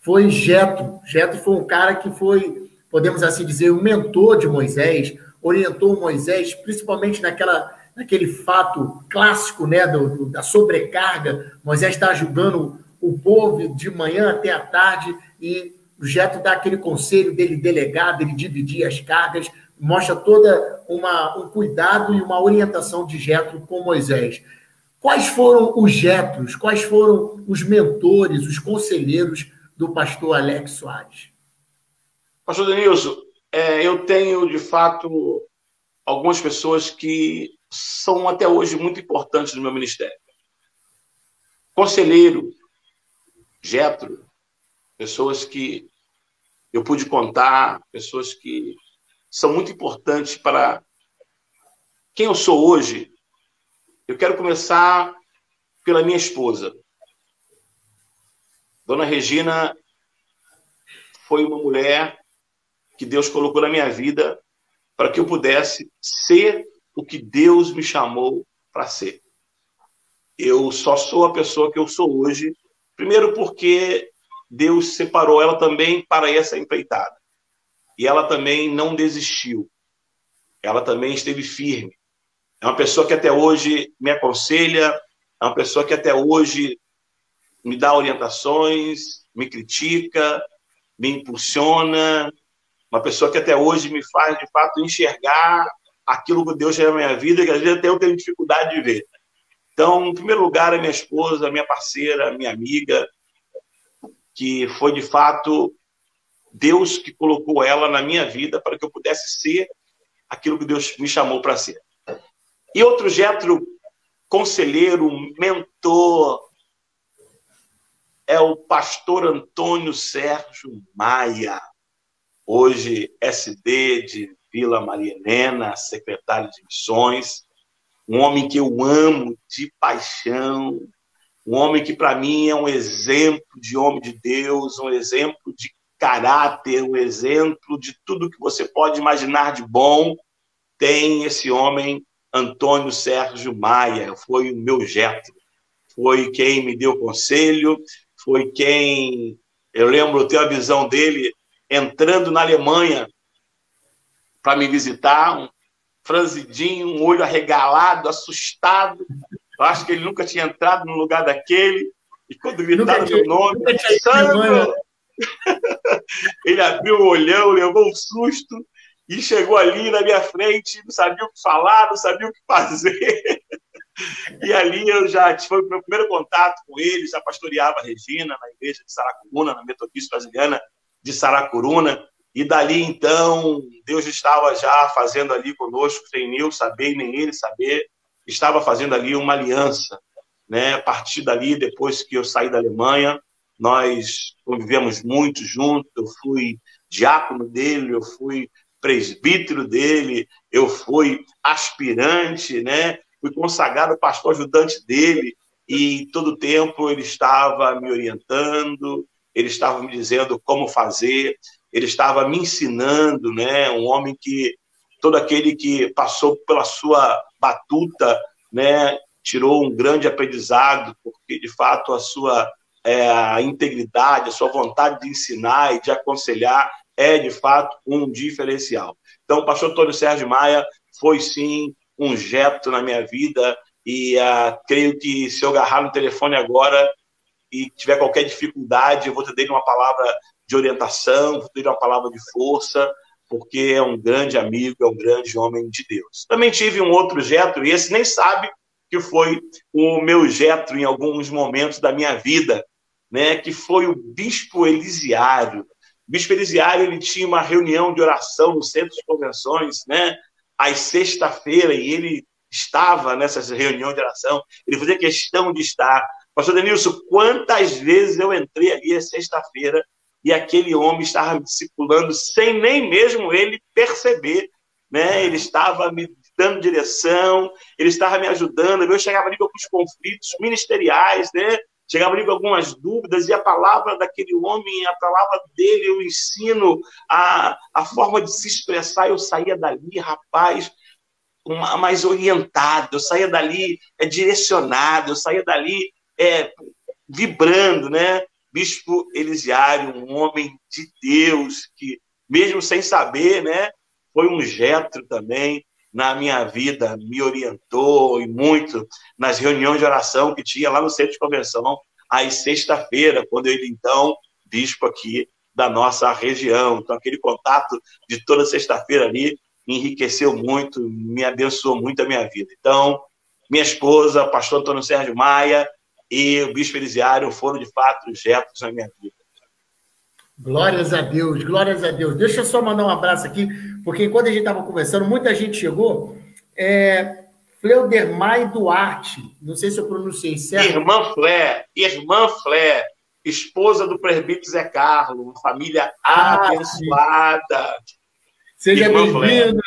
Speaker 2: foi Jetro. Jetro foi um cara que foi, podemos assim dizer, o mentor de Moisés, orientou Moisés, principalmente naquele fato clássico, né, da sobrecarga. Moisés está ajudando o povo de manhã até a tarde, e o Jetro dá aquele conselho dele delegar, dele dividir as cargas, mostra toda um cuidado e uma orientação de Jetro com Moisés. Quais foram os Jetros, quais foram os mentores, os conselheiros do pastor Alex Soares?
Speaker 3: Pastor Denilson, eu tenho, de fato, algumas pessoas que são até hoje muito importantes no meu ministério. Conselheiro, Jetro, pessoas que eu pude contar, pessoas que são muito importantes para quem eu sou hoje. Eu quero começar pela minha esposa. Dona Regina foi uma mulher que Deus colocou na minha vida para que eu pudesse ser o que Deus me chamou para ser. Eu só sou a pessoa que eu sou hoje, primeiro porque Deus separou ela também para essa empreitada. E ela também não desistiu. Ela também esteve firme. É uma pessoa que até hoje me aconselha, é uma pessoa que até hoje me dá orientações, me critica, me impulsiona, uma pessoa que até hoje me faz, de fato, enxergar aquilo que Deus tem na minha vida, que às vezes até eu tenho dificuldade de ver. Então, em primeiro lugar, a minha esposa, a minha parceira, a minha amiga, que foi, de fato, Deus que colocou ela na minha vida para que eu pudesse ser aquilo que Deus me chamou para ser. E outro Jetro, conselheiro, mentor, é o pastor Antônio Sérgio Maia, hoje SD de Vila Maria Helena, secretário de missões, um homem que eu amo de paixão, um homem que para mim é um exemplo de homem de Deus, um exemplo de caráter, um exemplo de tudo que você pode imaginar de bom. Tem esse homem, Antônio Sérgio Maia, foi o meu Jetro, foi quem me deu conselho, foi quem, eu lembro, eu tenho a visão dele entrando na Alemanha para me visitar, um franzidinho, um olho arregalado, assustado. Eu acho que ele nunca tinha entrado num lugar daquele, e quando gritaram meu nome, Sandro, ele abriu o olhão, levou um susto, e chegou ali na minha frente, não sabia o que falar, não sabia o que fazer. E ali eu já foi o meu primeiro contato com ele, já pastoreava a Regina na igreja de Saracuruna, na Metodista Brasileira de Saracuruna, e dali então Deus estava já fazendo ali conosco, sem eu saber, nem ele saber, estava fazendo ali uma aliança, né? A partir dali, depois que eu saí da Alemanha, nós convivemos muito juntos, eu fui diácono dele, eu fui presbítero dele, eu fui aspirante, né? Fui consagrado pastor ajudante dele, e todo tempo ele estava me orientando, ele estava me dizendo como fazer, ele estava me ensinando, né? Um homem que, todo aquele que passou pela sua batuta, né, tirou um grande aprendizado, porque, de fato, a sua a integridade, a sua vontade de ensinar e de aconselhar é, de fato, um diferencial. Então, o pastor Antônio Sérgio Maia foi, sim, um jeto na minha vida, e creio que se eu agarrar no telefone agora e tiver qualquer dificuldade, eu vou te dar uma palavra de orientação, vou te dar uma palavra de força, porque é um grande amigo, é um grande homem de Deus. Também tive um outro jetro, e esse nem sabe que foi o meu jetro em alguns momentos da minha vida, né, que foi o Bispo Elisiário. O Bispo Elisiário, ele tinha uma reunião de oração no Centro de Convenções, né, às sexta-feira, e ele estava nessas reuniões de oração, ele fazia questão de estar. Pastor Denilson, quantas vezes eu entrei ali à sexta-feira e aquele homem estava me discipulando sem nem mesmo ele perceber, né? Ele estava me dando direção, ele estava me ajudando. Eu chegava ali com alguns conflitos ministeriais, né? Chegava ali com algumas dúvidas, e a palavra daquele homem, a palavra dele, o ensino, a forma de se expressar, eu saía dali, rapaz, mais orientado, eu saía dali direcionado, eu saía dali vibrando, né? Bispo Elisiário, um homem de Deus, que, mesmo sem saber, né, foi um jetro também na minha vida, me orientou e muito nas reuniões de oração que tinha lá no Centro de Convenção, às sexta-feira, quando ele, então, bispo aqui da nossa região. Então, aquele contato de toda sexta-feira ali me enriqueceu muito, me abençoou muito a minha vida. Então, minha esposa, pastor Antônio Sérgio Maia, e o Bispo Elisiário foram, de fato, jetros na minha vida.
Speaker 2: Glórias a Deus, glórias a Deus. Deixa eu só mandar um abraço aqui, porque enquanto a gente estava conversando, muita gente chegou. Fleudermai Duarte, não sei se eu pronunciei certo.
Speaker 3: Irmã Flé, esposa do presbítero Zé Carlos, uma família abençoada.
Speaker 2: Seja bem-vinda.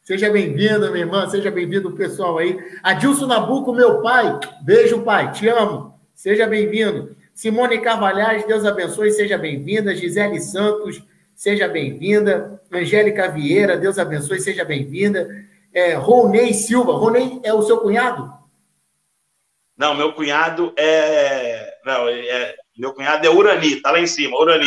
Speaker 2: Seja bem-vinda, minha irmã, seja bem-vindo o pessoal aí. Adilson Nabuco, meu pai, beijo, pai, te amo, seja bem-vindo. Simone Carvalhais, Deus abençoe, seja bem-vinda. Gisele Santos, seja bem-vinda. Angélica Vieira, Deus abençoe, seja bem-vinda. Ronei Silva, Ronei é o seu cunhado?
Speaker 3: Não, meu cunhado meu cunhado é Urani, tá lá em cima, Urani.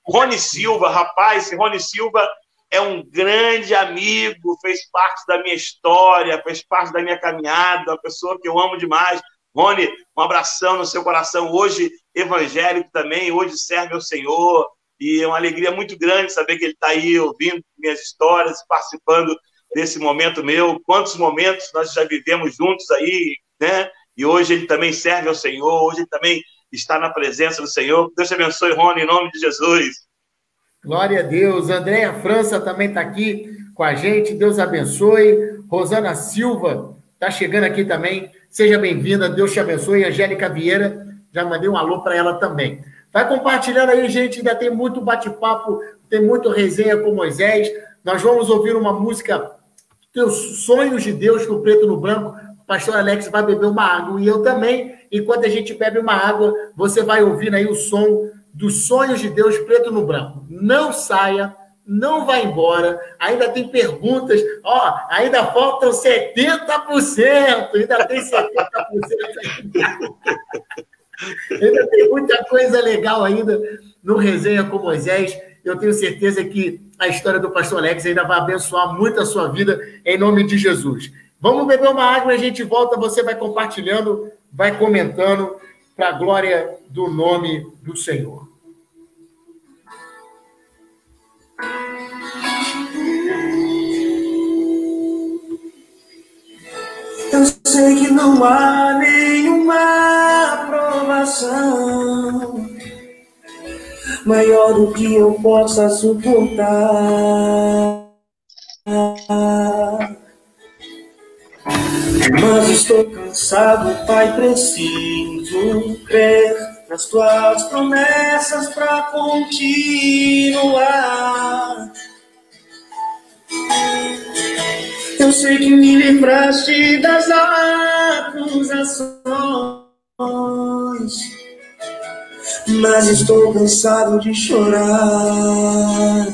Speaker 3: Rony Silva, rapaz, esse Rony Silva é um grande amigo, fez parte da minha história, fez parte da minha caminhada, uma pessoa que eu amo demais. Rony, um abração no seu coração, hoje evangélico também, hoje serve ao Senhor, e é uma alegria muito grande saber que ele está aí ouvindo minhas histórias, participando desse momento meu. Quantos momentos nós já vivemos juntos aí, né? E hoje ele também serve ao Senhor, hoje ele também está na presença do Senhor. Deus te abençoe, Rony, em nome de Jesus.
Speaker 2: Glória a Deus. Andréia França também está aqui com a gente. Deus abençoe. Rosana Silva está chegando aqui também. Seja bem-vinda. Deus te abençoe. Angélica Vieira, já mandei um alô para ela também. Vai compartilhando aí, gente. Ainda tem muito bate-papo, tem muito resenha com Moisés. Nós vamos ouvir uma música, Teus Sonhos de Deus, no preto e no branco. O pastor Alex vai beber uma água e eu também. Enquanto a gente bebe uma água, você vai ouvindo aí o som dos Sonhos de Deus, preto no branco. Não saia, não vá embora. Ainda tem perguntas. Ainda faltam 70%. Ainda tem 70%. Ainda tem muita coisa legal ainda no Resenha com Moisés. Eu tenho certeza que a história do pastor Alex ainda vai abençoar muito a sua vida, em nome de Jesus. Vamos beber uma água e a gente volta. Você vai compartilhando, vai comentando, para a glória do nome do Senhor.
Speaker 1: Eu sei que não há nenhuma aprovação maior do que eu possa suportar. Mas estou cansado, Pai, preciso crer nas tuas promessas pra continuar. Eu sei que me livraste das acusações, mas estou cansado de chorar.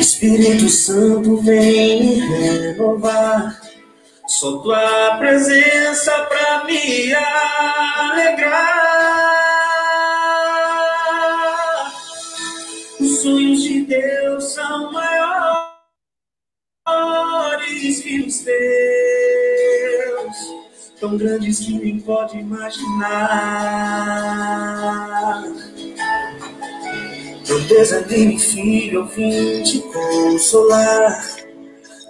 Speaker 1: Espírito Santo, vem me renovar. Só tua presença pra me alegrar. Os sonhos de Deus são maiores que os teus, tão grandes que nem pode imaginar. Não desanime, filho, eu vim te consolar.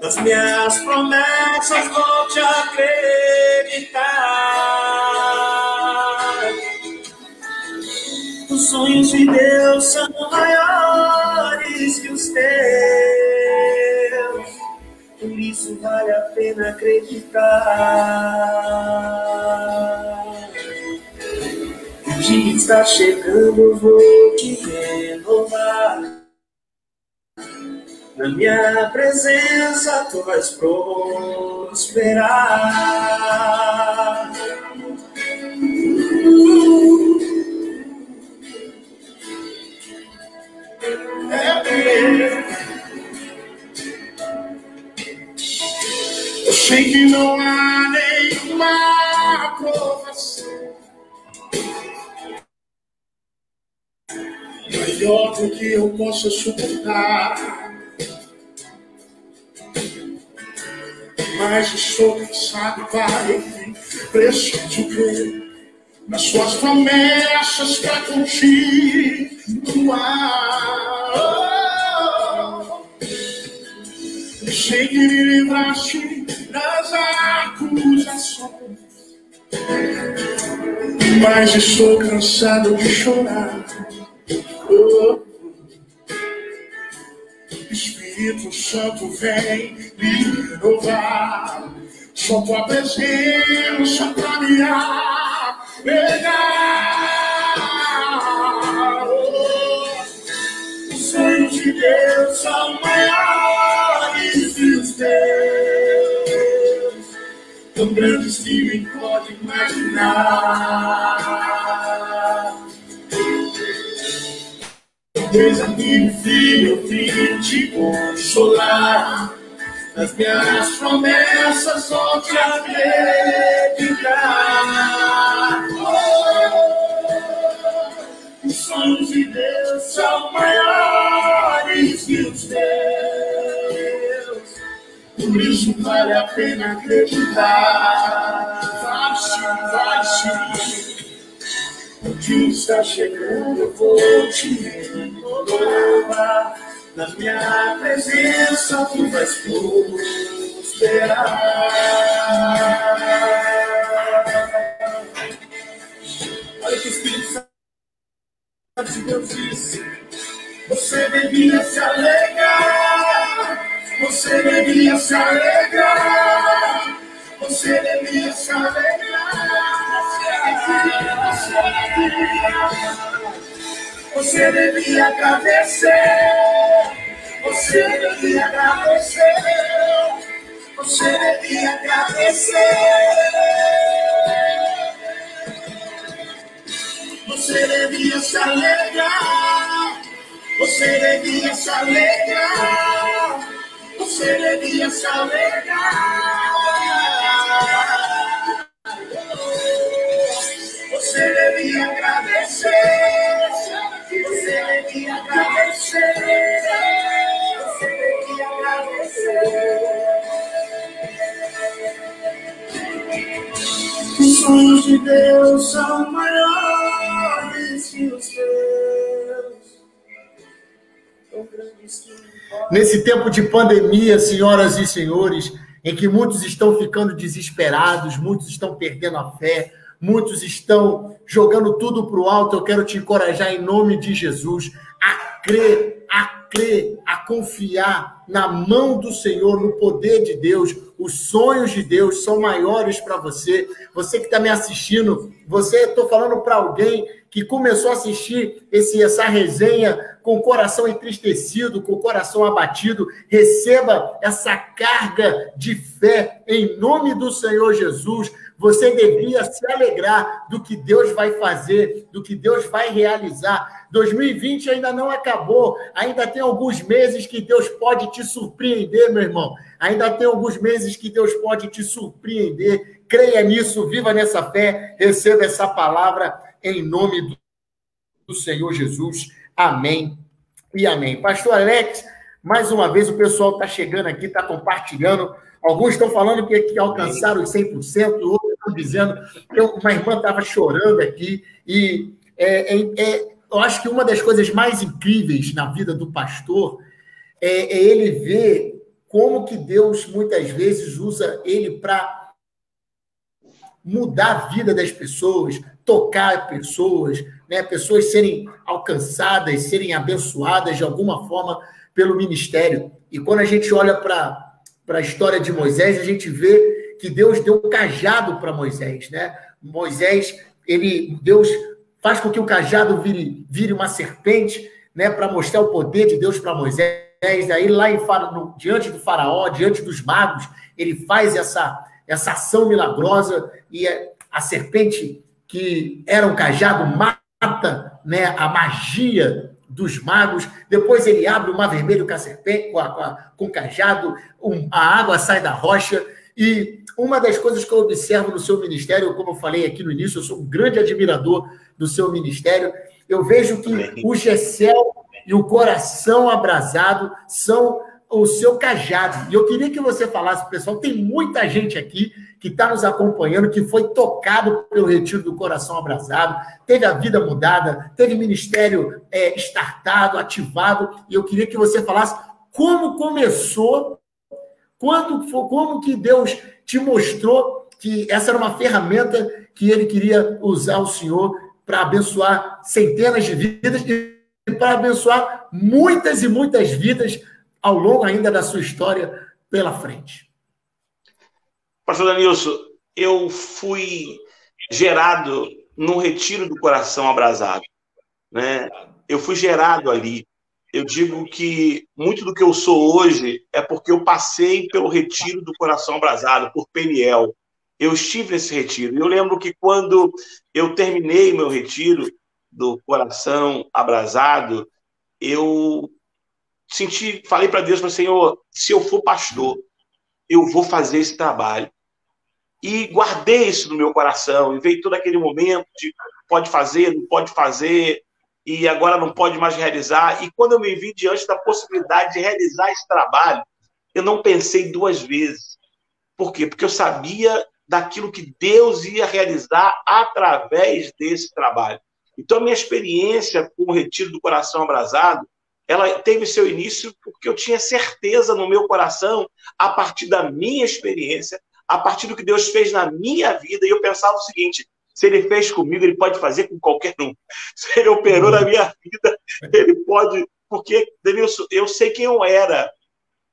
Speaker 1: Nas minhas promessas vou te acreditar. Os sonhos de Deus são maiores que os teus, por isso vale a pena acreditar. O dia está chegando, eu vou te renovar. Na minha presença tu vais prosperar.
Speaker 2: Eu sei que não há nenhuma provação maior do que eu possa suportar. Mas estou cansado, Pai, preciso crer nas suas promessas para continuar. Eu sei que me livraste das acusações, mas estou cansado de chorar. Espírito Santo, vem me renovar. Só tua presença pra me alegrar. Os sonhos de Deus são maiores que os teus, tão grandes que nem pode imaginar. Desanime, filho, eu vim te consolar. Nas minhas promessas vou te acreditar. Os sonhos de Deus são maiores que os teus, por isso vale a pena acreditar. Vai sim. O dia está chegando, eu vou te renovar. Na minha presença tu vais prosperar. Olha que o Espírito Santo de Deus disse: você devia se alegrar, você devia se alegrar, você devia se alegrar. Você devia agradecer, você devia agradecer, você devia agradecer, você devia se alegrar, você devia se alegrar, você devia se alegrar. Você devia agradecer, você devia agradecer, você devia agradecer. Os sonhos de Deus são maiores que os teus. Nesse tempo de pandemia, senhoras e senhores, em que muitos estão ficando desesperados, muitos estão perdendo a fé, muitos estão jogando tudo para o alto, eu quero te encorajar em nome de Jesus a crer, a confiar na mão do Senhor, no poder de Deus. Os sonhos de Deus são maiores para você. Você que está me assistindo, estou falando para alguém que começou a assistir essa resenha com o coração entristecido, com o coração abatido. Receba essa carga de fé em nome do Senhor Jesus. Você devia se alegrar do que Deus vai fazer, do que Deus vai realizar. 2020 ainda não acabou, ainda tem alguns meses que Deus pode te surpreender, meu irmão. Ainda tem alguns meses que Deus pode te surpreender. Creia nisso, viva nessa fé, receba essa palavra em nome do Senhor Jesus. Amém e amém. Pastor Alex, mais uma vez o pessoal está chegando aqui, está compartilhando. Alguns estão falando que alcançaram os 100%, outros estão dizendo que uma irmã estava chorando aqui. E eu acho que uma das coisas mais incríveis na vida do pastor é ele ver como que Deus muitas vezes usa ele para mudar a vida das pessoas, tocar pessoas, né? Pessoas serem alcançadas, serem abençoadas de alguma forma pelo ministério. E quando a gente olha para a história de Moisés, a gente vê que Deus deu um cajado para Moisés, né? Moisés, Deus faz com que o cajado vire uma serpente, né? Para mostrar o poder de Deus para Moisés. Aí lá diante do faraó, diante dos magos, ele faz essa ação milagrosa e a serpente que era um cajado mata, né, a magia dos magos. Depois ele abre o mar vermelho com a serpente, com o cajado, a água sai da rocha. E uma das coisas que eu observo no seu ministério, como eu falei aqui no início, eu sou um grande admirador do seu ministério, eu vejo que o Gessel e o coração abrasado são o seu cajado. E eu queria que você falasse, pessoal, tem muita gente aqui que está nos acompanhando, que foi tocado pelo retiro do coração abrasado, teve a vida mudada, teve ministério startado, ativado, e eu queria que você falasse como começou, como que Deus te mostrou que essa era uma ferramenta que ele queria usar o Senhor para abençoar centenas de vidas e para abençoar muitas e muitas vidas ao longo ainda da sua história pela frente.
Speaker 3: Pastor Danilson, eu fui gerado no retiro do coração abrasado, né? Eu fui gerado ali. Eu digo que muito do que eu sou hoje é porque eu passei pelo retiro do coração abrasado, por Peniel. Eu estive nesse retiro. Eu lembro que quando eu terminei meu retiro do coração abrasado, eu falei para Deus, Senhor, se eu for pastor, eu vou fazer esse trabalho. E guardei isso no meu coração, e veio todo aquele momento de pode fazer, não pode fazer, e agora não pode mais realizar. E quando eu me vi diante da possibilidade de realizar esse trabalho, eu não pensei duas vezes. Por quê? Porque eu sabia daquilo que Deus ia realizar através desse trabalho. Então, a minha experiência com o retiro do coração abrasado, ela teve seu início porque eu tinha certeza no meu coração, a partir da minha experiência, a partir do que Deus fez na minha vida, e eu pensava o seguinte: se ele fez comigo, ele pode fazer com qualquer um. Se ele operou na minha vida, ele pode... Porque, Denilson, eu sei quem eu era,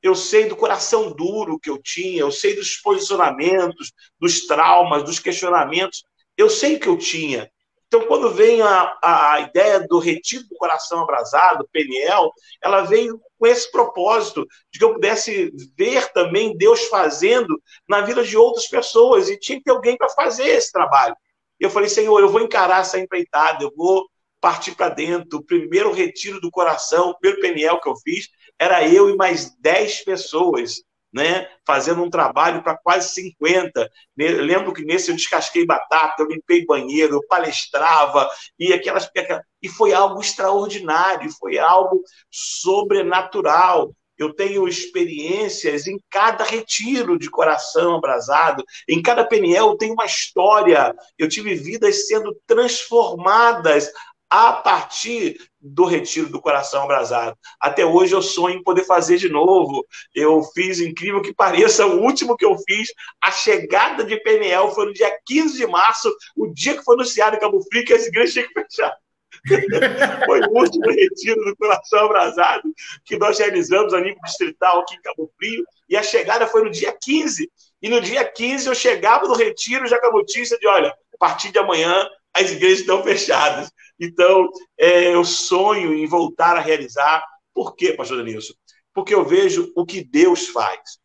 Speaker 3: eu sei do coração duro que eu tinha, eu sei dos posicionamentos, dos traumas, dos questionamentos, eu sei o que eu tinha. Então, quando vem a ideia do retiro do coração abrasado, Peniel, ela veio com esse propósito de que eu pudesse ver também Deus fazendo na vida de outras pessoas, e tinha que ter alguém para fazer esse trabalho. Eu falei, Senhor, eu vou encarar essa empreitada, eu vou partir para dentro. O primeiro retiro do coração, o primeiro Peniel que eu fiz, era eu e mais 10 pessoas, né, fazendo um trabalho para quase 50. Eu lembro que nesse eu descasquei batata, eu limpei banheiro, eu palestrava, e foi algo extraordinário, foi algo sobrenatural. Eu tenho experiências em cada retiro de coração abrasado, em cada Peniel tem uma história. Eu tive vidas sendo transformadas a partir do retiro do coração abrasado. Até hoje eu sonho em poder fazer de novo. Eu fiz, incrível que pareça, o último que eu fiz, a chegada de Peniel, foi no dia 15 de março, o dia que foi anunciado em Cabo Frio que as igrejas tinham que fechar. Foi o último retiro do Coração Abrasado que nós realizamos a nível distrital aqui em Cabo Frio, e a chegada foi no dia 15. E no dia 15 eu chegava no retiro já com a notícia de, olha, a partir de amanhã as igrejas estão fechadas. Então, eu sonho em voltar a realizar. Por quê, pastor Denilson? Porque eu vejo o que Deus faz.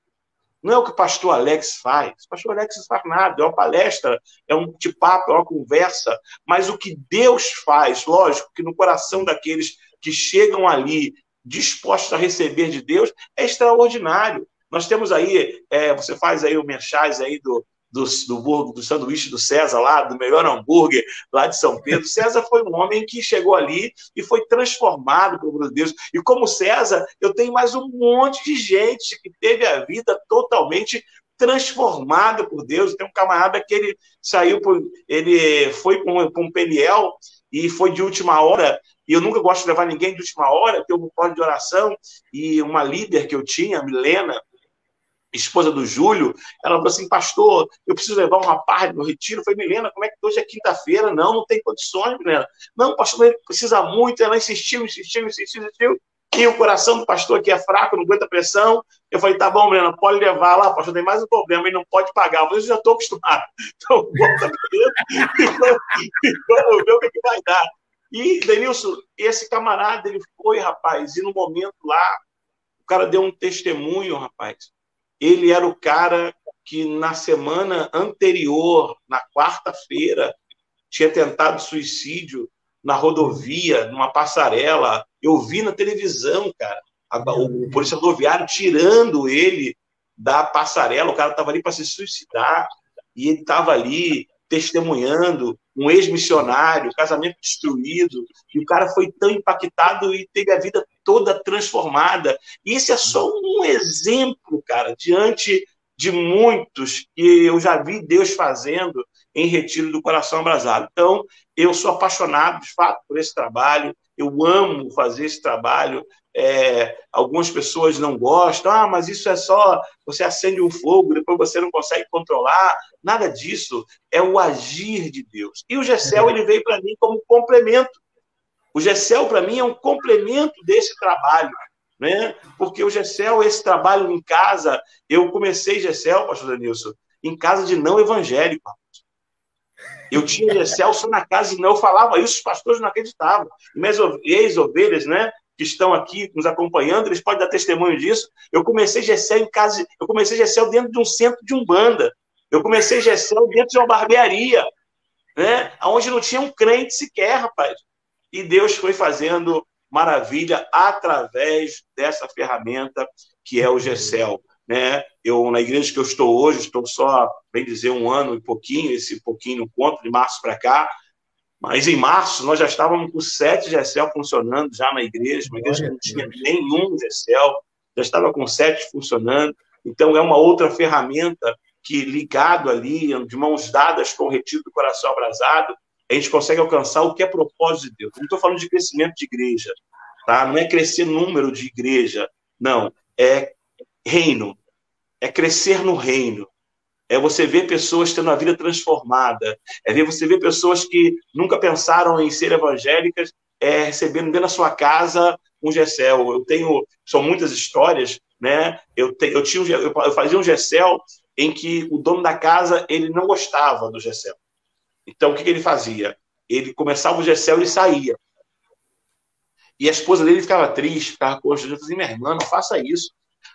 Speaker 3: Não é o que o pastor Alex faz. O pastor Alex não faz nada, é uma palestra, é um bate-papo, é uma conversa. Mas o que Deus faz, lógico, que no coração daqueles que chegam ali dispostos a receber de Deus, é extraordinário. Nós temos aí, você faz aí o merchandising aí do sanduíche do César lá, do melhor hambúrguer lá de São Pedro. César foi um homem que chegou ali e foi transformado pelo Deus. E como César, eu tenho mais um monte de gente que teve a vida totalmente transformada por Deus. Tem um camarada que ele foi com um Peniel e foi de última hora, e eu nunca gosto de levar ninguém de última hora, tem um código de oração, e uma líder que eu tinha, a Milena, esposa do Júlio, ela falou assim, pastor, eu preciso levar um rapaz no retiro. Eu falei, Milena, como é que hoje é quinta-feira? Não tem condições, Milena. Não, pastor, ele precisa muito. Ela insistiu, e o coração do pastor aqui é fraco, não aguenta pressão. Eu falei, tá bom, Milena, pode levar lá, pastor, tem mais um problema, ele não pode pagar. Eu falei, eu já estou acostumado. Então, bota e vamos ver o que vai dar. E, Denilson, esse camarada, ele foi, rapaz, e no momento lá, o cara deu um testemunho, rapaz. Ele era o cara que na semana anterior, na quarta-feira, tinha tentado suicídio na rodovia, numa passarela. Eu vi na televisão, cara, o polícia rodoviário tirando ele da passarela. O cara estava ali para se suicidar e ele estava ali testemunhando um ex-missionário, casamento destruído, e o cara foi tão impactado e teve a vida toda transformada. E esse é só um exemplo, cara, diante de muitos que eu já vi Deus fazendo em retiro do Coração Abrasado. Então, eu sou apaixonado, de fato, por esse trabalho, eu amo fazer esse trabalho. Algumas pessoas não gostam, mas isso é só, você acende um fogo, depois você não consegue controlar. Nada disso, é o agir de Deus. E o Gessel, ele veio para mim como complemento. O Gessel, para mim, é um complemento desse trabalho, né? Porque o Gessel, esse trabalho em casa, eu comecei Gessel, pastor Denilson, em casa de não evangélico. Eu tinha Gessel só na casa de não, eu falava isso, os pastores não acreditavam. Minhas ex-ovelhas, né, que estão aqui nos acompanhando, eles podem dar testemunho disso. Eu comecei Gessel em casa, eu comecei Gessel dentro de um centro de umbanda. Eu comecei Gessel dentro de uma barbearia, né, onde não tinha um crente sequer, rapaz. E Deus foi fazendo maravilha através dessa ferramenta que é o Gessel, né? Eu, na igreja que eu estou hoje, estou só, bem dizer, 1 ano e pouquinho, esse pouquinho no conto, de março para cá, mas em março nós já estávamos com 7 Gessel funcionando já na igreja, uma igreja que não tinha nenhum Gessel, já estava com 7 funcionando. Então é uma outra ferramenta que, ligado ali, de mãos dadas com o retiro do Coração Abrasado, a gente consegue alcançar o que é propósito de Deus. Não estou falando de crescimento de igreja, tá? Não é crescer número de igreja, não. É reino. É crescer no reino. É você ver pessoas tendo a vida transformada. É você ver pessoas que nunca pensaram em ser evangélicas, recebendo dentro da sua casa um Gessel. São muitas histórias, né? Eu fazia um Gessel em que o dono da casa, ele não gostava do Gessel. Então, o que ele fazia? Ele começava o Gessel e ele saía. E a esposa dele ficava triste, ficava constrangida. Eu falei, minha irmã, não faça isso.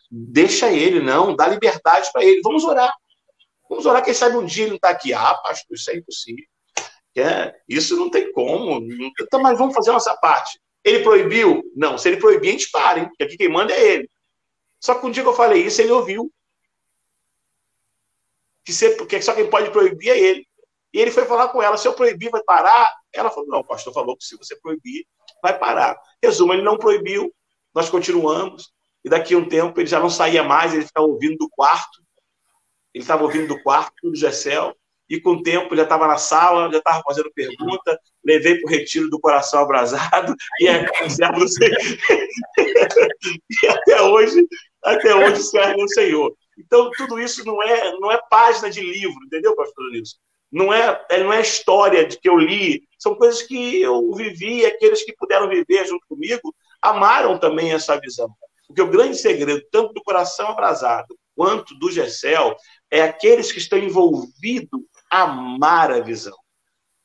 Speaker 3: Deixa ele, não. Dá liberdade para ele. Vamos orar. Vamos orar, quem sabe um dia ele não está aqui. Ah, pastor, isso é impossível. Isso não tem como. Então, mas vamos fazer a nossa parte. Ele proibiu? Não. Se ele proibir, a gente para, hein? Porque aqui quem manda é ele. Só que um dia que eu falei isso, ele ouviu. Porque só quem pode proibir é ele. E ele foi falar com ela, se eu proibir, vai parar? Ela falou, não, o pastor falou que se você proibir, vai parar. Resumo, ele não proibiu, nós continuamos, e daqui a um tempo ele já não saía mais, ele ficava ouvindo do quarto, do Gessel, e com o tempo ele já estava na sala, já estava fazendo pergunta, levei para o retiro do Coração Abrasado, e até hoje serve o Senhor. Então, tudo isso não é página de livro, entendeu, pastor Nilson? não é história de que eu li, são coisas que eu vivi, e aqueles que puderam viver junto comigo amaram também essa visão. Porque o grande segredo, tanto do Coração Abrasado quanto do GECEL, é aqueles que estão envolvidos amar a visão.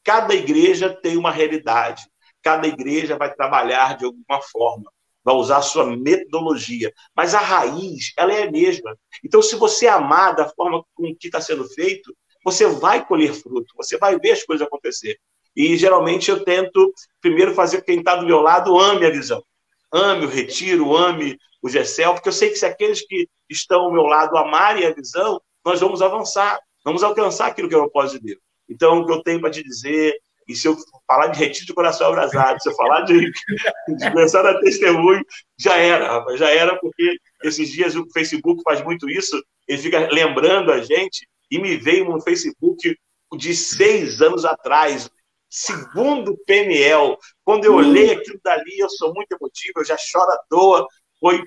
Speaker 3: Cada igreja tem uma realidade, cada igreja vai trabalhar de alguma forma, vai usar a sua metodologia, mas a raiz, ela é a mesma. Então, se você amar da forma com que está sendo feito, você vai colher fruto, você vai ver as coisas acontecer. E, geralmente, eu tento primeiro fazer com quem está do meu lado ame a visão. Ame o retiro, ame o GECEL, porque eu sei que se aqueles que estão ao meu lado amarem a visão, nós vamos avançar, vamos alcançar aquilo que é o propósito de Deus. Então, o que eu tenho para te dizer, e se eu falar de retiro de coração abrasado, se eu falar de começar a testemunho, já era, rapaz, já era, porque esses dias o Facebook faz muito isso, ele fica lembrando a gente, e me veio um Facebook de 6 anos atrás, segundo PNL. Quando eu olhei aquilo dali, eu sou muito emotivo, eu já choro à toa,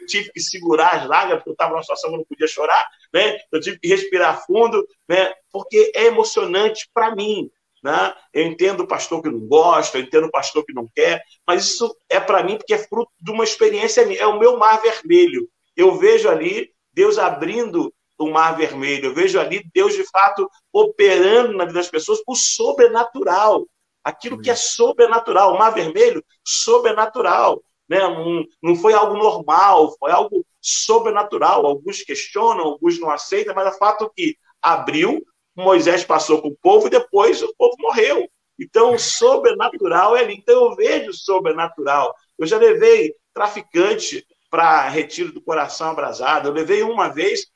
Speaker 3: tive que segurar as lágrimas, porque eu estava numa situação que eu não podia chorar, né? Eu tive que respirar fundo, né? Porque é emocionante para mim. Né? Eu entendo o pastor que não gosta, eu entendo o pastor que não quer, mas isso é para mim porque é fruto de uma experiência minha, é o meu mar vermelho. Eu vejo ali Deus abrindo o mar vermelho, eu vejo ali Deus de fato operando na vida das pessoas o sobrenatural, aquilo que é sobrenatural, o mar vermelho, sobrenatural, né? Não foi algo normal, foi algo sobrenatural. Alguns questionam, alguns não aceitam, mas o fato que abriu, Moisés passou com o povo e depois o povo morreu. Então, o sobrenatural é ali. Então, eu vejo o sobrenatural. Eu já levei traficante para retiro do Coração Abrasado. Eu levei uma vez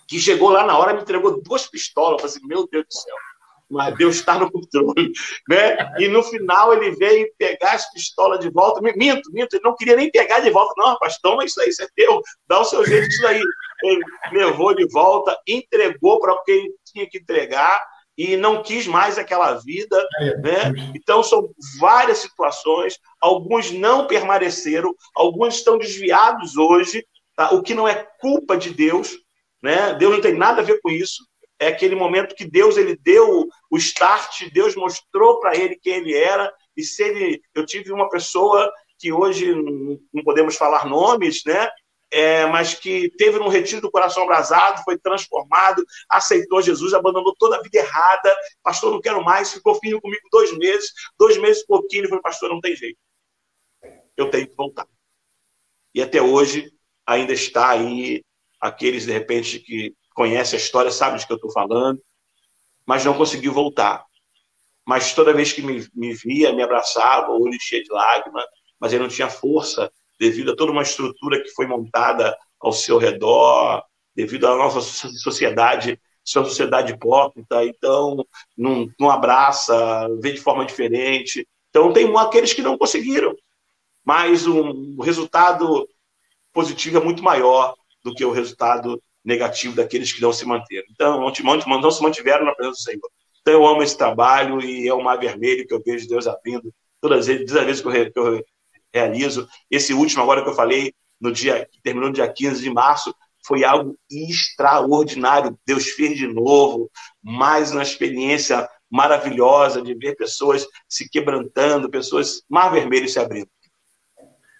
Speaker 3: que chegou lá na hora, me entregou 2 pistolas. Eu falei assim, meu Deus do céu, mas Deus está no controle. Né? E no final ele veio pegar as pistolas de volta. Minto, ele não queria nem pegar de volta. Não, rapaz, toma isso aí, isso é teu. Dá o seu jeito disso aí. Ele levou de volta, entregou para quem tinha que entregar e não quis mais aquela vida. Né? Então, são várias situações. Alguns não permaneceram, alguns estão desviados hoje, tá? O que não é culpa de Deus. Né? Deus não tem nada a ver com isso. É aquele momento que Deus ele deu o start, Deus mostrou para ele quem ele era. E se ele... Eu tive uma pessoa que hoje não podemos falar nomes, né? Mas que teve um retiro do Coração Abrasado, foi transformado, aceitou Jesus, abandonou toda a vida errada. Pastor, não quero mais, ficou firme comigo 2 meses. 2 meses e pouquinho, ele falou, pastor, não tem jeito. Eu tenho que voltar. E até hoje ainda está aí aqueles, de repente, que conhecem a história, sabem de que eu estou falando, mas não conseguiu voltar. Mas toda vez que me via, me abraçava, o olho cheio de lágrimas, mas ele não tinha força, devido a toda uma estrutura que foi montada ao seu redor, devido à nossa sociedade, uma sociedade hipócrita, então não abraça, vê de forma diferente. Então tem aqueles que não conseguiram, mas o resultado positivo é muito maior do que o resultado negativo daqueles que não se manteram. Então, não se mantiveram na presença do Senhor. Então, eu amo esse trabalho e é o mar vermelho que eu vejo Deus abrindo todas as vezes que eu realizo. Esse último agora que eu falei, que terminou no dia 15 de março, foi algo extraordinário. Deus fez de novo, mais uma experiência maravilhosa de ver pessoas se quebrantando, pessoas mar vermelho se abrindo.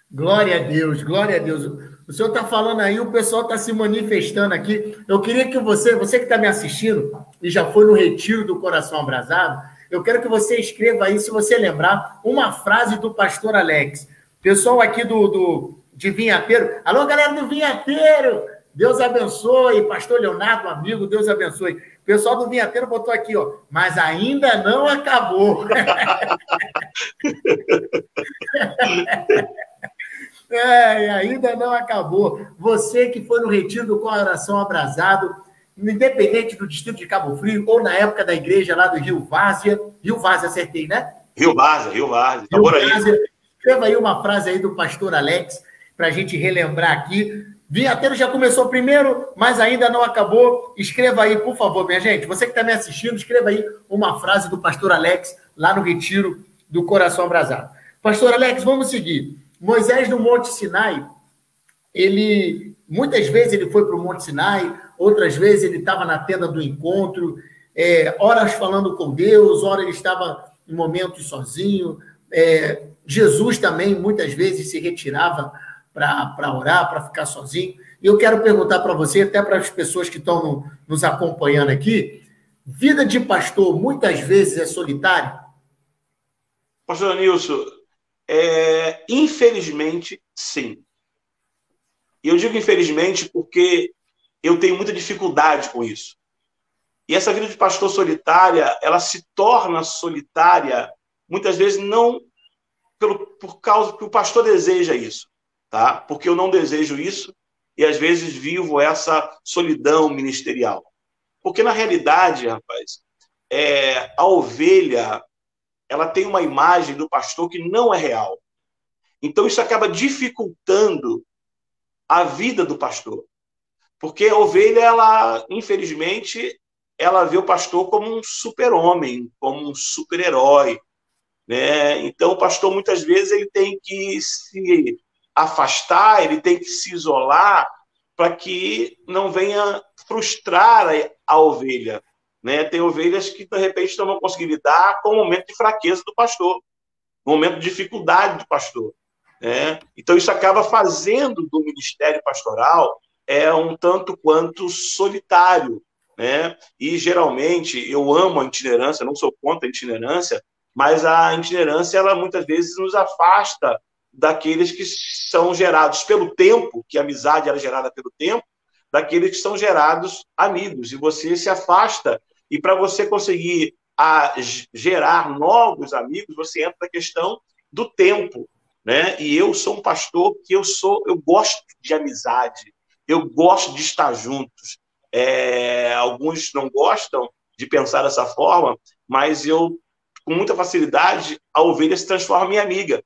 Speaker 2: Glória a Deus, glória a Deus. O senhor está falando aí, o pessoal está se manifestando aqui. Eu queria que você que está me assistindo e já foi no retiro do Coração Abrasado, eu quero que você escreva aí, se você lembrar, uma frase do pastor Alex. Pessoal aqui de Vinhateiro. Alô, galera do Vinhateiro! Deus abençoe. Pastor Leonardo, amigo, Deus abençoe. O pessoal do Vinhateiro botou aqui, ó, mas ainda não acabou. Ainda não acabou. Você que foi no retiro do Coração Abrasado, independente do distrito de Cabo Frio, ou na época da igreja lá do Rio Várzea. Rio Várzea, acertei, né?
Speaker 3: Rio Várzea. Tá por aí.
Speaker 2: Escreva aí uma frase aí do pastor Alex, para a gente relembrar aqui. Vinhateiro já começou primeiro, mas ainda não acabou. Escreva aí, por favor, minha gente. Você que está me assistindo, escreva aí uma frase do pastor Alex, lá no retiro do Coração Abrasado. Pastor Alex, vamos seguir. Moisés no Monte Sinai, muitas vezes ele foi para o Monte Sinai, outras vezes ele estava na tenda do encontro. horas falando com Deus, horas ele estava em momentos sozinho. Jesus também, muitas vezes, se retirava para orar, para ficar sozinho. E eu quero perguntar para você, até para as pessoas que estão nos acompanhando aqui, vida de pastor muitas vezes é solitário?
Speaker 3: Pastor Nilson, infelizmente, sim. E eu digo infelizmente porque eu tenho muita dificuldade com isso. E essa vida de pastor solitária, ela se torna solitária, muitas vezes não por causa que o pastor deseja isso, tá? Porque eu não desejo isso e às vezes vivo essa solidão ministerial. Porque na realidade, rapaz, a ovelha, ela tem uma imagem do pastor que não é real. Então isso acaba dificultando a vida do pastor. Porque a ovelha, ela, infelizmente, ela vê o pastor como um super-homem, como um super-herói, né? Então, o pastor, muitas vezes, ele tem que se afastar, ele tem que se isolar para que não venha frustrar a ovelha, né? Tem ovelhas que, de repente, não vão conseguir lidar com o momento de fraqueza do pastor, o momento de dificuldade do pastor, né? Então, isso acaba fazendo do ministério pastoral um tanto quanto solitário, né? E, geralmente, eu amo a itinerância, não sou contra a itinerância, mas a itinerância, ela muitas vezes nos afasta daqueles que são gerados pelo tempo, que a amizade era gerada pelo tempo, daqueles que são gerados amigos. E você se afasta, e para você conseguir gerar novos amigos, você entra na questão do tempo, né? E eu sou um pastor que eu gosto de amizade, eu gosto de estar juntos. Alguns não gostam de pensar dessa forma, mas eu, com muita facilidade, a ovelha se transforma em amiga.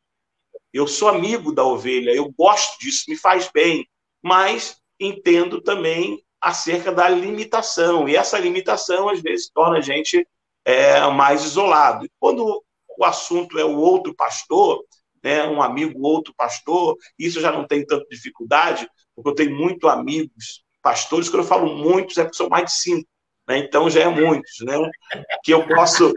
Speaker 3: Eu sou amigo da ovelha, eu gosto disso, me faz bem, mas entendo também acerca da limitação, e essa limitação, às vezes, torna a gente mais isolado. E quando o assunto é o outro pastor, né, um amigo outro pastor, isso já não tem tanta dificuldade, porque eu tenho muitos amigos pastores, quando eu falo muitos, é porque são mais de 5, né? Então já é muitos, né? Que eu posso,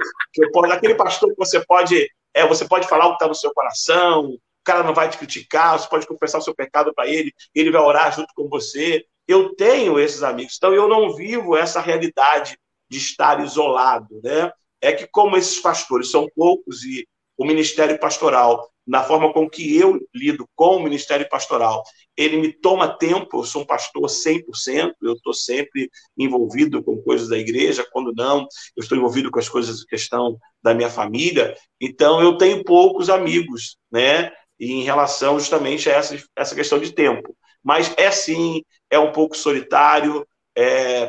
Speaker 3: aquele pastor que você pode falar o que está no seu coração, o cara não vai te criticar, você pode confessar o seu pecado para ele, ele vai orar junto com você. Eu tenho esses amigos, então eu não vivo essa realidade de estar isolado, né? É que como esses pastores são poucos e o ministério pastoral, na forma com que eu lido com o ministério pastoral, ele me toma tempo, eu sou um pastor 100%, eu estou sempre envolvido com coisas da igreja, quando não, eu estou envolvido com as coisas, questão da minha família, então eu tenho poucos amigos, né, em relação justamente a essa questão de tempo. Mas sim, é um pouco solitário,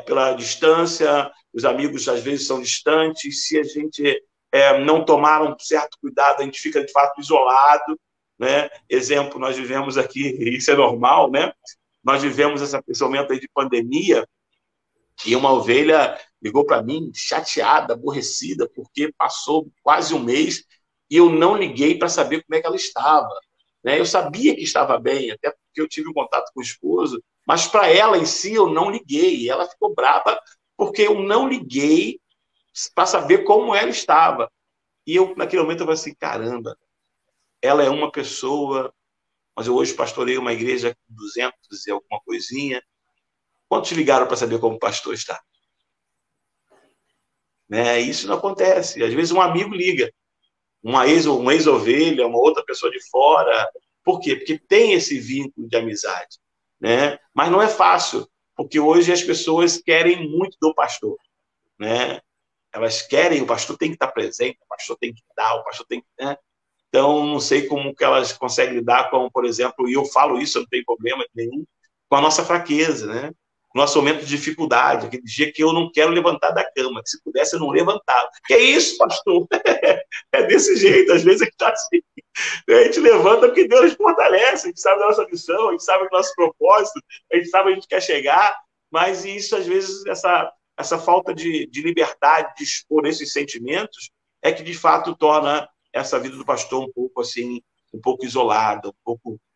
Speaker 3: pela distância, os amigos às vezes são distantes, se a gente não tomar um certo cuidado, a gente fica de fato isolado, né? Exemplo, nós vivemos aqui, isso é normal, né? Nós vivemos esse momento aí de pandemia, e uma ovelha ligou para mim chateada, aborrecida, porque passou quase um mês e eu não liguei para saber como é que ela estava, né? Eu sabia que estava bem, até porque eu tive um contato com o esposo, mas para ela em si eu não liguei, e ela ficou brava porque eu não liguei para saber como ela estava. E eu, naquele momento, eu falei assim, caramba, ela é uma pessoa, mas eu hoje pastorei uma igreja com 200 e alguma coisinha. Quantos ligaram para saber como o pastor está? Né? Isso não acontece. Às vezes um amigo liga, um ex-ovelha, uma outra pessoa de fora. Por quê? Porque tem esse vínculo de amizade, né? Mas não é fácil, porque hoje as pessoas querem muito do pastor, né? Elas querem, o pastor tem que estar presente, o pastor tem que dar, o pastor tem que... Né? Então, não sei como que elas conseguem lidar com, por exemplo, e eu falo isso, eu não tenho problema nenhum, com a nossa fraqueza, né? Nosso momento de dificuldade, aquele dia que eu não quero levantar da cama, que se pudesse eu não levantava. Que é isso, pastor? É desse jeito, às vezes a gente está assim. A gente levanta porque Deus nos fortalece, a gente sabe da nossa missão, a gente sabe do nosso propósito, a gente sabe onde a gente quer chegar, mas isso, às vezes, essa falta de liberdade de expor esses sentimentos é que, de fato, torna essa vida do pastor um pouco assim, um pouco isolada,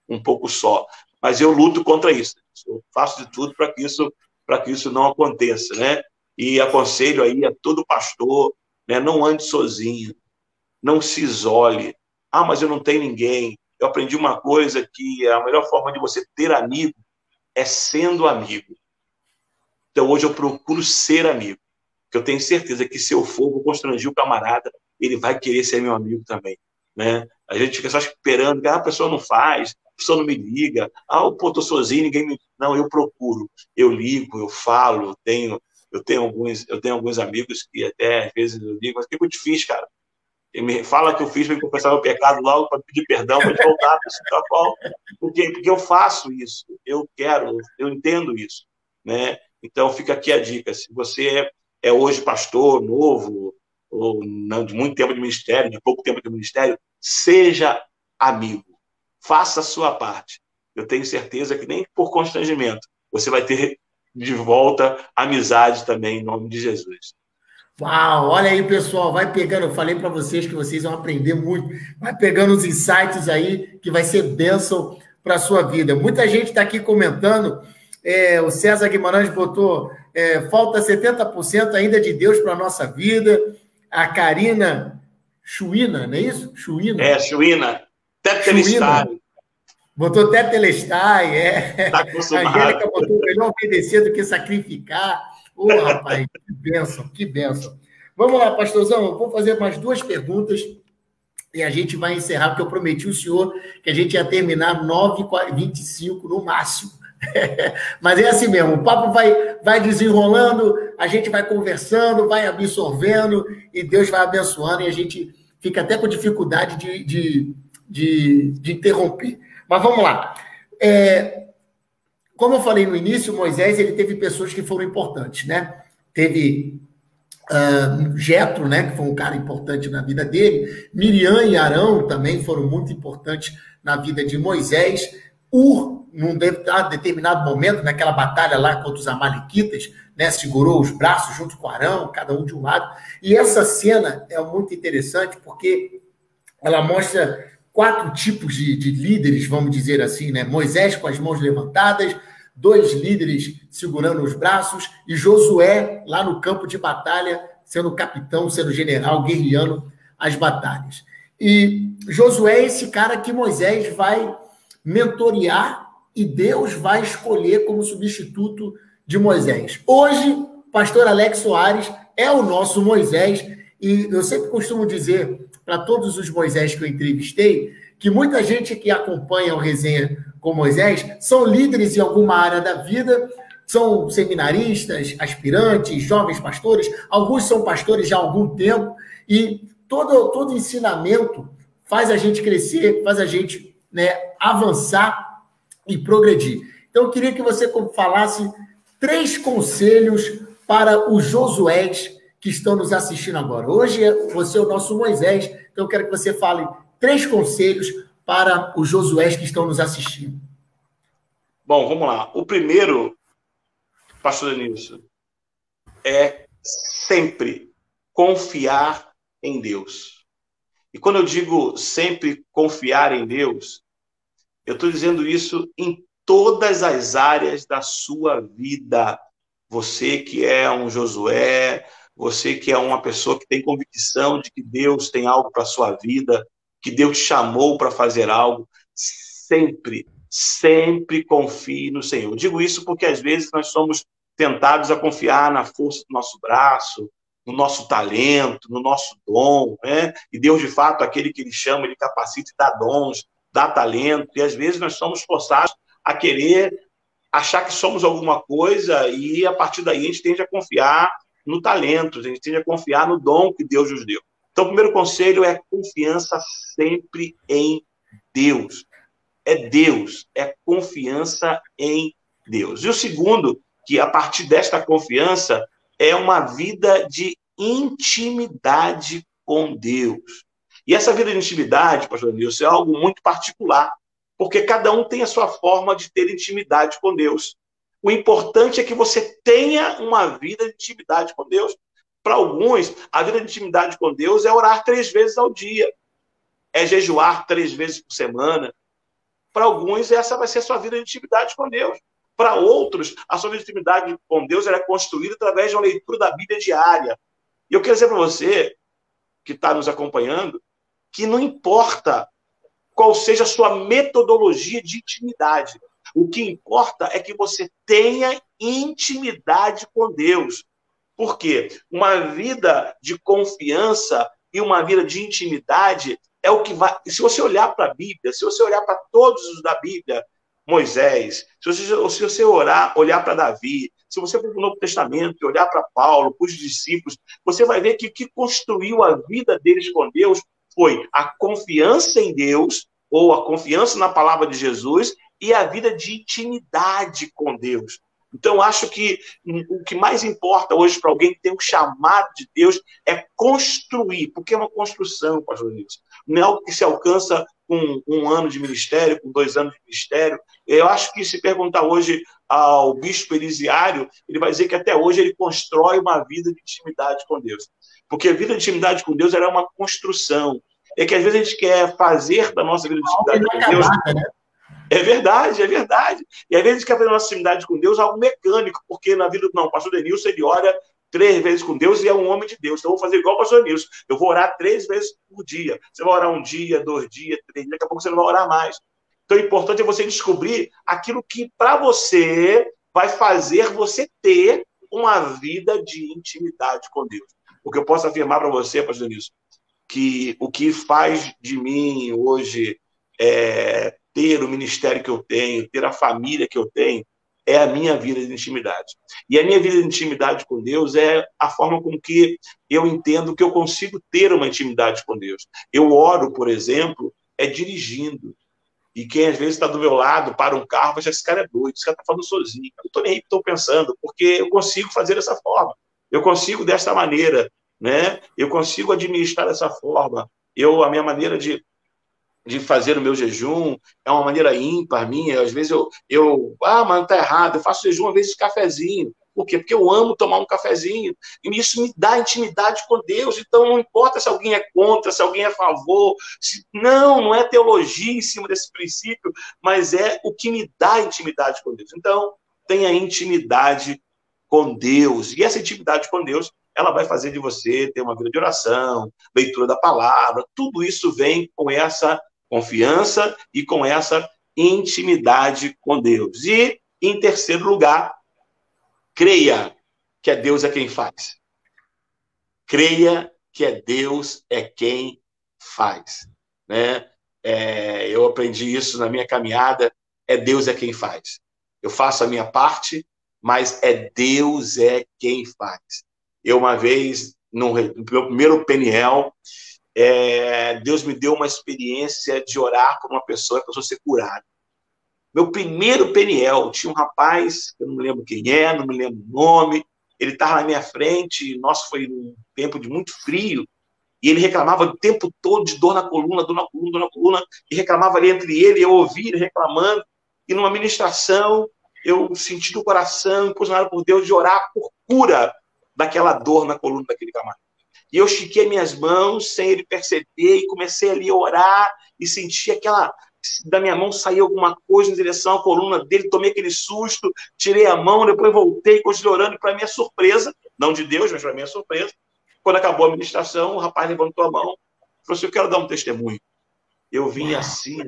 Speaker 3: um pouco só. Mas eu luto contra isso. Eu faço de tudo para que isso não aconteça, né? E aconselho aí a todo pastor, né, não ande sozinho, não se isole. Ah, mas eu não tenho ninguém. Eu aprendi uma coisa, que a melhor forma de você ter amigo é sendo amigo. Então, hoje eu procuro ser amigo, porque eu tenho certeza que se eu for, vou constranger o camarada, ele vai querer ser meu amigo também, né? A gente fica só esperando, que a pessoa não faz, a pessoa não me liga, pô, tô sozinho, ninguém me... Não, eu procuro, eu ligo, eu falo, eu tenho alguns amigos que até às vezes eu digo, mas o que eu te fiz, cara? Ele me fala que eu fiz para confessar meu pecado logo, para pedir perdão, para voltar para a qual. Porque eu faço isso, eu quero, eu entendo isso, né? Então, fica aqui a dica. Se você é hoje pastor novo, ou não, de muito tempo de ministério, de pouco tempo de ministério, seja amigo. Faça a sua parte. Eu tenho certeza que nem por constrangimento você vai ter de volta amizade também, em nome de Jesus.
Speaker 2: Uau, olha aí, pessoal, vai pegando, eu falei para vocês que vocês vão aprender muito, vai pegando os insights aí, que vai ser bênção para a sua vida. Muita gente está aqui comentando, o César Guimarães botou, falta 70% ainda de Deus para a nossa vida, a Karina Chuína, não é isso? Chuína.
Speaker 3: Chuína. Tetelestai.
Speaker 2: Botou Tetelestai,
Speaker 3: Está acostumado.
Speaker 2: A Angélica botou melhor obedecer do que sacrificar. Ô, rapaz, que bênção, que bênção. Vamos lá, pastorzão, eu vou fazer mais 2 perguntas e a gente vai encerrar, porque eu prometi ao senhor que a gente ia terminar 9h25 no máximo. Mas é assim mesmo, o papo vai desenrolando, a gente vai conversando, vai absorvendo e Deus vai abençoando e a gente fica até com dificuldade de interromper. Mas vamos lá. Como eu falei no início, Moisés ele teve pessoas que foram importantes, né? Teve Jetro, né, que foi um cara importante na vida dele. Miriam e Arão também foram muito importantes na vida de Moisés. Num determinado momento, naquela batalha lá contra os amalequitas, né, segurou os braços junto com Arão, cada um de um lado. E essa cena é muito interessante porque ela mostra 4 tipos de líderes, vamos dizer assim, né? Moisés com as mãos levantadas, 2 líderes segurando os braços, e Josué lá no campo de batalha, sendo capitão, sendo general, guerreando as batalhas. E Josué é esse cara que Moisés vai mentorear e Deus vai escolher como substituto de Moisés. Hoje, pastor Alex Soares é o nosso Moisés, e eu sempre costumo dizer para todos os Moisés que eu entrevistei, que muita gente que acompanha o Resenha com Moisés são líderes em alguma área da vida, são seminaristas, aspirantes, jovens pastores, alguns são pastores já há algum tempo, e todo ensinamento faz a gente crescer, faz a gente, né, avançar e progredir. Então, eu queria que você falasse 3 conselhos para os Josués que estão nos assistindo agora. Hoje você é o nosso Moisés, então eu quero que você fale 3 conselhos para os Josués que estão nos assistindo.
Speaker 3: Bom, vamos lá. O primeiro, pastor Denilson, é sempre confiar em Deus. E quando eu digo sempre confiar em Deus, eu estou dizendo isso em todas as áreas da sua vida. Você que é um Josué, você que é uma pessoa que tem convicção de que Deus tem algo para a sua vida, que Deus te chamou para fazer algo, sempre confie no Senhor. Eu digo isso porque às vezes nós somos tentados a confiar na força do nosso braço, no nosso talento, no nosso dom, né? E Deus, de fato, aquele que Ele chama, Ele capacita e dá dons, dá talento, e às vezes nós somos forçados a querer achar que somos alguma coisa e a partir daí a gente tende a confiar no talento, a gente tende a confiar no dom que Deus nos deu. Então, o primeiro conselho é confiança sempre em Deus. É Deus, é confiança em Deus. E o segundo, que a partir desta confiança, é uma vida de intimidade com Deus. E essa vida de intimidade, pastor Nilson, é algo muito particular, porque cada um tem a sua forma de ter intimidade com Deus. O importante é que você tenha uma vida de intimidade com Deus. Para alguns, a vida de intimidade com Deus é orar 3 vezes ao dia, é jejuar 3 vezes por semana. Para alguns, essa vai ser a sua vida de intimidade com Deus. Para outros, a sua intimidade com Deus era construída através de uma leitura da Bíblia diária. E eu quero dizer para você, que está nos acompanhando, que não importa qual seja a sua metodologia de intimidade. O que importa é que você tenha intimidade com Deus. Por quê? Uma vida de confiança e uma vida de intimidade é o que vai... Se você olhar para a Bíblia, se você olhar para todos os da Bíblia, Moisés, se você olhar para Davi, se você for para o Novo Testamento e olhar para Paulo, para os discípulos, você vai ver que o que construiu a vida deles com Deus foi a confiança em Deus, ou a confiança na palavra de Jesus, e a vida de intimidade com Deus. Então, acho que o que mais importa hoje para alguém que tem um chamado de Deus é construir, porque é uma construção, pastor Nilson. Não é algo que se alcança com 1 ano de ministério, com 2 anos de ministério. Eu acho que se perguntar hoje ao bispo Elisiário, ele vai dizer que até hoje ele constrói uma vida de intimidade com Deus. Porque a vida de intimidade com Deus era uma construção. É que às vezes a gente quer fazer da nossa vida de intimidade com Deus... É verdade, é verdade. E às vezes a gente quer fazer a nossa intimidade com Deus algo mecânico, porque na vida... Não, o pastor Denilson, ele ora 3 vezes com Deus e é um homem de Deus. Então eu vou fazer igual o pastor Denilson. Eu vou orar 3 vezes por dia. Você vai orar 1 dia, 2 dias, 3 dias, daqui a pouco você não vai orar mais. Então o importante é você descobrir aquilo que para você vai fazer você ter uma vida de intimidade com Deus. Porque eu posso afirmar para você, pastor Denilson, que o que faz de mim hoje ter o ministério que eu tenho, ter a família que eu tenho, é a minha vida de intimidade. E a minha vida de intimidade com Deus é a forma com que eu entendo que eu consigo ter uma intimidade com Deus. Eu oro, por exemplo, dirigindo. E quem às vezes está do meu lado, para um carro, vai achar, esse cara é doido, esse cara está falando sozinho. Eu não estou nem aí que estou pensando, porque eu consigo fazer dessa forma. Eu consigo dessa maneira, né? Eu consigo administrar dessa forma. A minha maneira de fazer o meu jejum é uma maneira ímpar minha. Às vezes mas não está errado, eu faço jejum às vezes de cafezinho. Por quê? Porque eu amo tomar um cafezinho. E isso me dá intimidade com Deus. Então não importa se alguém é contra, se alguém é a favor. Não é teologia em cima desse princípio, mas é o que me dá intimidade com Deus. Então, tenha intimidade com Deus. E essa intimidade com Deus, ela vai fazer de você ter uma vida de oração, leitura da palavra. Tudo isso vem com essa confiança e com essa intimidade com Deus. E, em terceiro lugar, creia que é Deus quem faz. Creia que Deus quem faz. Né? Eu aprendi isso na minha caminhada. Deus quem faz. Eu faço a minha parte, mas Deus quem faz. Eu, uma vez, no meu primeiro Peniel, Deus me deu uma experiência de orar por uma pessoa, a pessoa ser curada. Meu primeiro Peniel, tinha um rapaz, eu não me lembro quem não me lembro o nome, ele estava na minha frente, nossa, foi um tempo de muito frio, e ele reclamava o tempo todo de dor na coluna, e reclamava ali entre ele, eu ouvi ele reclamando, e numa ministração, eu senti no coração, impulsionado por Deus, de orar por cura daquela dor na coluna daquele camarada. E eu estiquei minhas mãos, sem ele perceber, e comecei ali a orar, e senti da minha mão sair alguma coisa em direção à coluna dele, tomei aquele susto, tirei a mão, depois voltei, continuei orando, e para minha surpresa, não de Deus, mas para minha surpresa, quando acabou a ministração, o rapaz levantou a mão, e falou assim, eu quero dar um testemunho. Eu vim assim,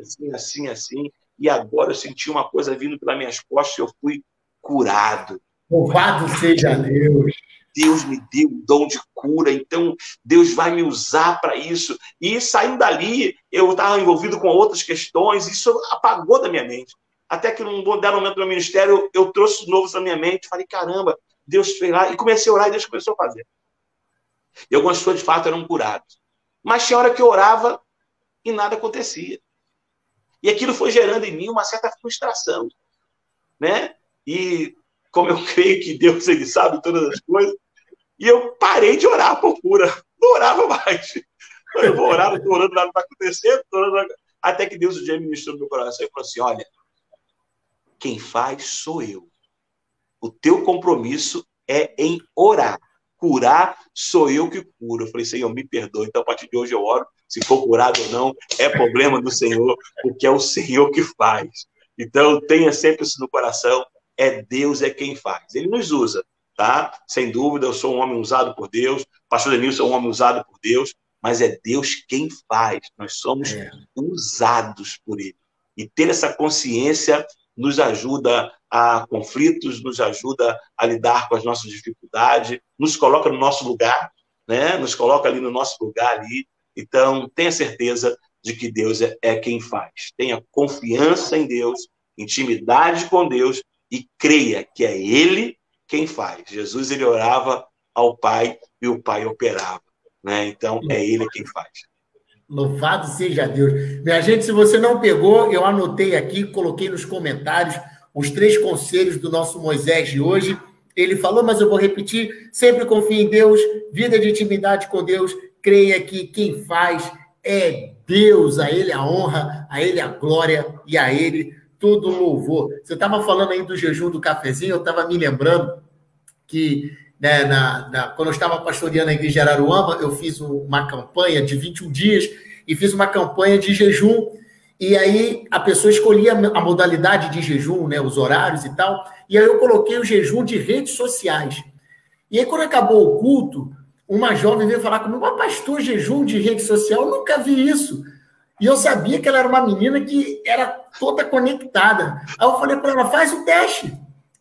Speaker 3: e agora eu senti uma coisa vindo pelas minhas costas, e eu fui curado.
Speaker 2: Louvado seja Deus.
Speaker 3: Deus me deu o dom de cura, então Deus vai me usar para isso. E saindo dali, eu estava envolvido com outras questões, isso apagou da minha mente. Até que num dado momento do meu ministério, eu trouxe de novo isso na minha mente, falei, caramba, Deus fez lá, e comecei a orar e Deus começou a fazer. E algumas pessoas, de fato, eram curadas. Mas tinha hora que eu orava e nada acontecia. E aquilo foi gerando em mim uma certa frustração, né? E como eu creio que Deus, ele sabe todas as coisas, e eu parei de orar por cura. Não orava mais. Eu vou orar, não estou orando, nada vai acontecer. Até que Deus um dia ministrou no meu coração e falou assim, olha, quem faz sou eu. O teu compromisso é em orar. Curar sou eu que curo. Eu falei, Senhor, me perdoe. Então, a partir de hoje eu oro. Se for curado ou não, é problema do Senhor, porque é o Senhor que faz. Então, tenha sempre isso no coração. Deus é quem faz. Ele nos usa, tá? Sem dúvida, eu sou um homem usado por Deus, pastor Denilson é um homem usado por Deus, mas é Deus quem faz. Nós somos usados por Ele. E ter essa consciência nos ajuda a conflitos, nos ajuda a lidar com as nossas dificuldades, nos coloca no nosso lugar, né? Nos coloca ali no nosso lugar ali. Então, tenha certeza de que Deus é quem faz. Tenha confiança em Deus, intimidade com Deus e creia que é Ele quem faz. Jesus, ele orava ao Pai e o Pai operava, né? Então, é Ele quem faz.
Speaker 2: Louvado seja Deus. Minha gente, se você não pegou, eu anotei aqui, coloquei nos comentários os 3 conselhos do nosso Moisés de hoje. Ele falou, mas eu vou repetir, sempre confie em Deus, vida de intimidade com Deus, creia que quem faz é Deus, a Ele a honra, a Ele a glória e a Ele todo o louvor. Você estava falando aí do jejum do cafezinho, eu estava me lembrando que, né, quando eu estava pastoreando a igreja de Araruama, eu fiz uma campanha de 21 dias e fiz uma campanha de jejum. E aí a pessoa escolhia a modalidade de jejum, né, os horários e tal, e aí eu coloquei o jejum de redes sociais. E aí quando acabou o culto, uma jovem veio falar comigo, mas pastor, jejum de rede social, eu nunca vi isso. E eu sabia que ela era uma menina que era toda conectada. Aí eu falei para ela, faz o teste,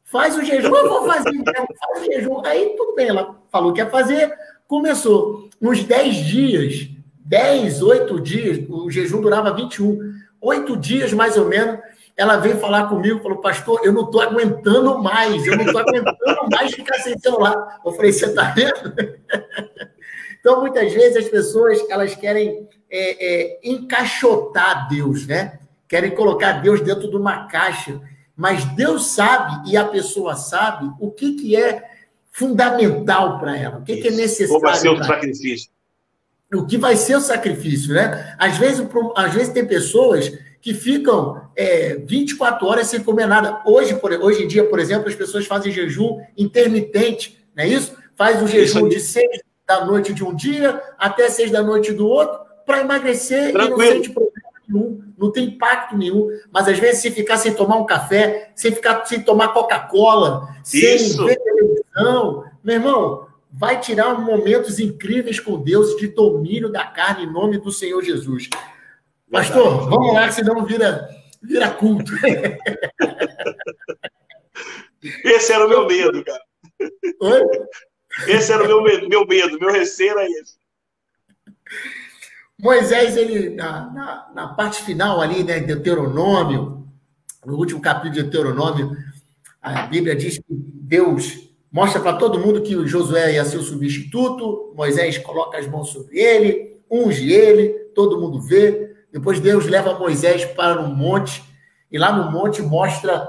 Speaker 2: faz o jejum, eu vou fazer, faz o jejum. Aí tudo bem, ela falou que ia fazer, começou. Uns 10 dias, 8 dias, o jejum durava 21, 8 dias mais ou menos, ela veio falar comigo, falou, pastor, eu não estou aguentando mais ficar sem celular. Eu falei, você está vendo? Então, muitas vezes, as pessoas, elas querem encaixotar Deus, né? Querem colocar Deus dentro de uma caixa, mas Deus sabe, e a pessoa sabe, o que é fundamental para ela, o que é necessário.
Speaker 3: Qual vai ser o sacrifício?
Speaker 2: O que vai ser o sacrifício, né? Às vezes tem pessoas que ficam 24 horas sem comer nada. Hoje em dia, por exemplo, as pessoas fazem jejum intermitente, não é isso? Faz o jejum de 6 da noite de um dia até 6 da noite do outro para emagrecer. Tranquilo. E não sente problema nenhum, não tem impacto nenhum. Mas às vezes se ficar sem tomar um café, sem tomar Coca-Cola, sem ver televisão, meu irmão, vai tirar momentos incríveis com Deus de domínio da carne em nome do Senhor Jesus. Pastor, vamos lá, que senão vira culto.
Speaker 3: Esse era o meu medo, cara.
Speaker 2: Oi?
Speaker 3: Esse era o meu medo, meu receio era esse.
Speaker 2: Moisés, ele, na parte final ali, né, de Deuteronômio, no último capítulo de Deuteronômio, a Bíblia diz que Deus mostra para todo mundo que o Josué ia ser o substituto, Moisés coloca as mãos sobre ele, unge ele, todo mundo vê. Depois Deus leva Moisés para um monte, e lá no monte mostra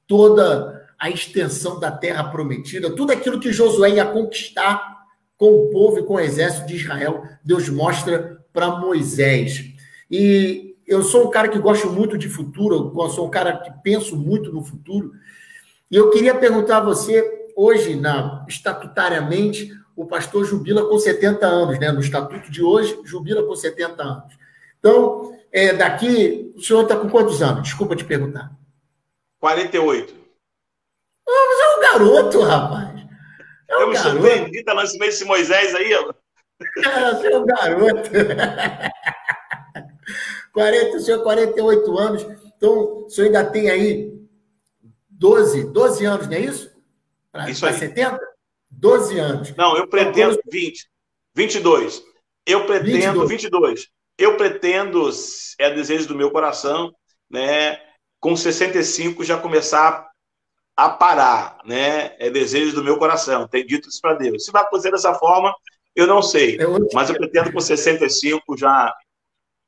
Speaker 2: toda a extensão da terra prometida, tudo aquilo que Josué ia conquistar com o povo e com o exército de Israel, Deus mostra para Moisés. E eu sou um cara que gosto muito de futuro, eu sou um cara que penso muito no futuro, e eu queria perguntar a você, hoje, estatutariamente, o pastor jubila com 70 anos, né? No estatuto de hoje, jubila com 70 anos. Então, daqui, o senhor está com quantos anos? Desculpa te perguntar.
Speaker 3: 48.
Speaker 2: Você é um garoto, rapaz.
Speaker 3: Eu me surpreendi, tá nascendo esse Moisés aí, ó.
Speaker 2: Você é um garoto. O senhor 48 anos. Então, o senhor ainda tem aí 12 anos, não é isso?
Speaker 3: Isso aí.
Speaker 2: 70? 12 anos.
Speaker 3: Não, eu pretendo 22. Eu pretendo 22. Eu pretendo, é desejo do meu coração, né, com 65 já começar a parar, né? É desejo do meu coração. Tenho dito isso para Deus. Se vai fazer dessa forma, eu não sei. Mas eu pretendo com 65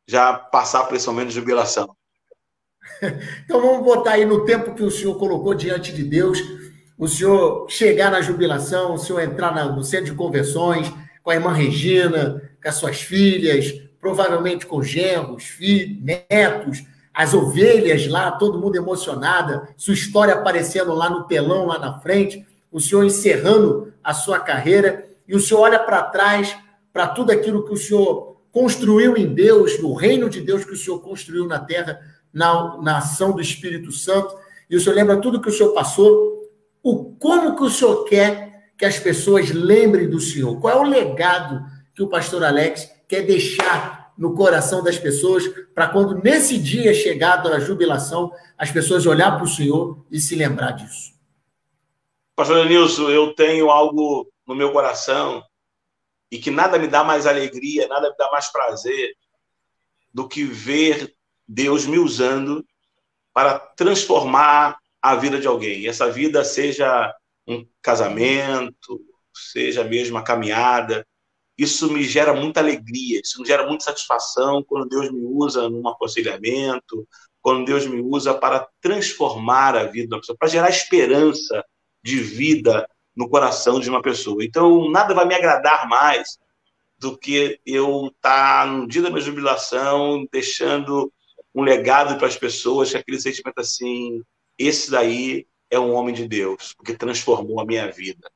Speaker 3: já passar por esse momento de jubilação.
Speaker 2: Então vamos botar aí no tempo que o senhor colocou diante de Deus, o senhor chegar na jubilação, o senhor entrar no centro de convenções, com a irmã Regina, com as suas filhas, provavelmente com genros, filhos, netos, as ovelhas lá, todo mundo emocionada, sua história aparecendo lá no telão, lá na frente, o senhor encerrando a sua carreira, e o senhor olha para trás, para tudo aquilo que o senhor construiu em Deus, no reino de Deus que o senhor construiu na terra, na ação do Espírito Santo, e o senhor lembra tudo que o senhor passou, como que o senhor quer que as pessoas lembrem do senhor? Qual é o legado que o pastor Alex quer deixar no coração das pessoas, para quando nesse dia chegado a jubilação, as pessoas olhar para o senhor e se lembrar disso?
Speaker 3: Pastor Denilson, eu tenho algo no meu coração e que nada me dá mais alegria, nada me dá mais prazer do que ver Deus me usando para transformar a vida de alguém. E essa vida seja um casamento, seja mesmo uma caminhada. Isso me gera muita alegria, isso me gera muita satisfação quando Deus me usa num aconselhamento, quando Deus me usa para transformar a vida da pessoa, para gerar esperança de vida no coração de uma pessoa. Então, nada vai me agradar mais do que eu estar no dia da minha jubilação deixando um legado para as pessoas, aquele sentimento assim, esse daí é um homem de Deus, porque transformou a minha vida.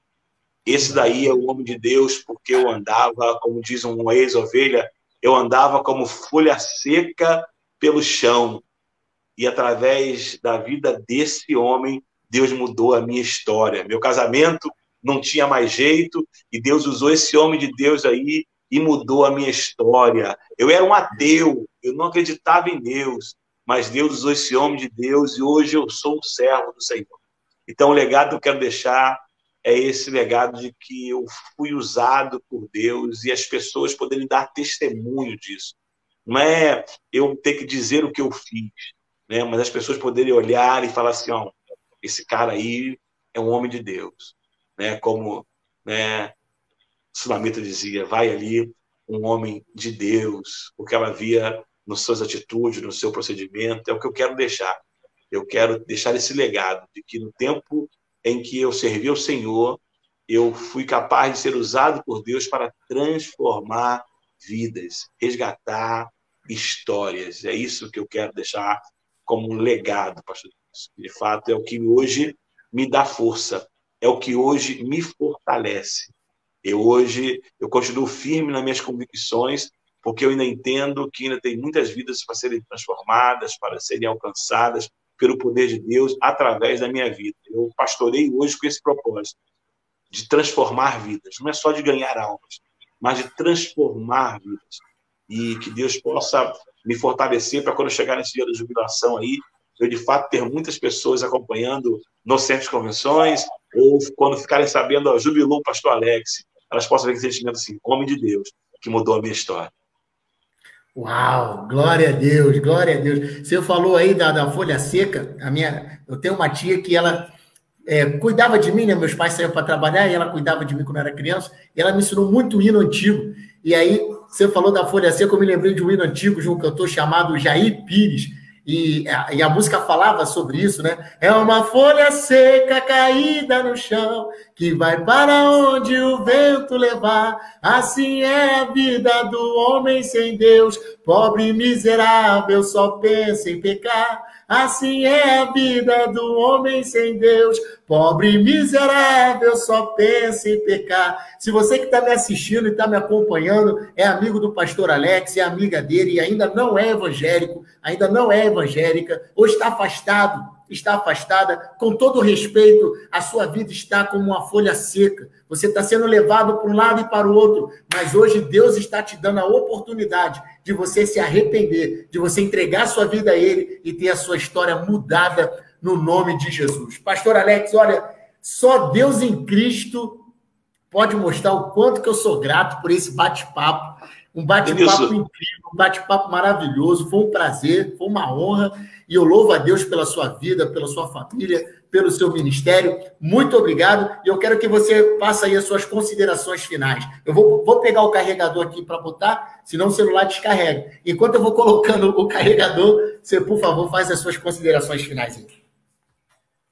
Speaker 3: Esse daí é o homem de Deus, porque eu andava, como diz um ex-ovelha, eu andava como folha seca pelo chão. E através da vida desse homem, Deus mudou a minha história. Meu casamento não tinha mais jeito, e Deus usou esse homem de Deus aí e mudou a minha história. Eu era um ateu, eu não acreditava em Deus, mas Deus usou esse homem de Deus e hoje eu sou um servo do Senhor. Então, o legado que eu quero deixar é esse legado de que eu fui usado por Deus e as pessoas poderem dar testemunho disso. Não é eu ter que dizer o que eu fiz, né? Mas as pessoas poderem olhar e falar assim, ó, esse cara aí é um homem de Deus, né? Como, né, Sulamita dizia, vai ali um homem de Deus, porque ela via nas suas atitudes, no seu procedimento. É o que eu quero deixar. Eu quero deixar esse legado de que no tempo em que eu servi ao Senhor, eu fui capaz de ser usado por Deus para transformar vidas, resgatar histórias. É isso que eu quero deixar como um legado, pastor. De fato, é o que hoje me dá força, é o que hoje me fortalece. Hoje eu continuo firme nas minhas convicções, porque eu ainda entendo que ainda tem muitas vidas para serem transformadas, para serem alcançadas pelo poder de Deus através da minha vida. Eu pastorei hoje com esse propósito, de transformar vidas. Não é só de ganhar almas, mas de transformar vidas. E que Deus possa me fortalecer para quando eu chegar nesse dia da jubilação aí, eu de fato ter muitas pessoas acompanhando no centro de convenções, ou quando ficarem sabendo, ó, jubilou o pastor Alex, elas possam ver esse sentimento assim, homem de Deus, que mudou a minha história.
Speaker 2: Uau, glória a Deus, glória a Deus. Você falou aí da folha seca, eu tenho uma tia que ela cuidava de mim, né? Meus pais saíam para trabalhar e ela cuidava de mim quando eu era criança, e ela me ensinou muito hino antigo. E aí, você falou da folha seca, eu me lembrei de um hino antigo de um cantor chamado Jair Pires, e a música falava sobre isso, né? É uma folha seca caída no chão, que vai para onde o vento levar. Assim é a vida do homem sem Deus, pobre e miserável, só pensa em pecar. Assim é a vida do homem sem Deus, pobre e miserável, só pensa em pecar. Se você que está me assistindo e está me acompanhando é amigo do pastor Alex, é amiga dele e ainda não é evangélico, ainda não é evangélica, ou está afastada, com todo respeito, a sua vida está como uma folha seca. Você está sendo levado para um lado e para o outro, mas hoje Deus está te dando a oportunidade de você se arrepender, de você entregar a sua vida a Ele e ter a sua história mudada no nome de Jesus. Pastor Alex, olha, só Deus em Cristo pode mostrar o quanto que eu sou grato por esse bate-papo. Um bate-papo incrível, um bate-papo maravilhoso. Foi um prazer, foi uma honra. E eu louvo a Deus pela sua vida, pela sua família, pelo seu ministério. Muito obrigado. E eu quero que você faça aí as suas considerações finais. Eu vou pegar o carregador aqui para botar, senão o celular descarrega. Enquanto eu vou colocando o carregador, você, por favor, faz as suas considerações finais aí.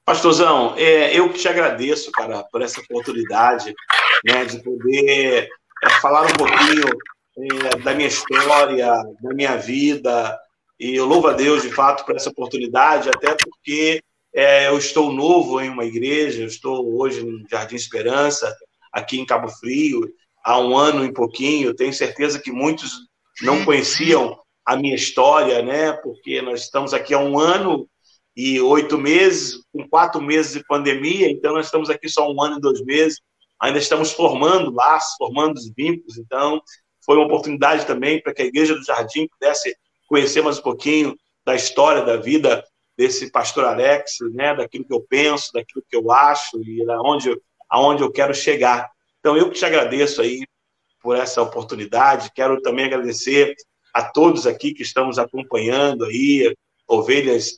Speaker 3: Pastorzão, eu que te agradeço, cara, por essa oportunidade, né, de poder falar um pouquinho da minha história, da minha vida, e eu louvo a Deus, de fato, por essa oportunidade, até porque eu estou novo em uma igreja, eu estou hoje no Jardim Esperança, aqui em Cabo Frio, há um ano e pouquinho. Tenho certeza que muitos não conheciam a minha história, né, porque nós estamos aqui há um ano 8 meses, com 4 meses de pandemia, então nós estamos aqui só 1 ano e 2 meses, ainda estamos formando laços, formando os vínculos, então foi uma oportunidade também para que a Igreja do Jardim pudesse conhecer mais um pouquinho da história, da vida desse pastor Alex, né, daquilo que eu penso, daquilo que eu acho e aonde eu quero chegar. Então, eu que te agradeço aí por essa oportunidade, quero também agradecer a todos aqui que estamos acompanhando aí, ovelhas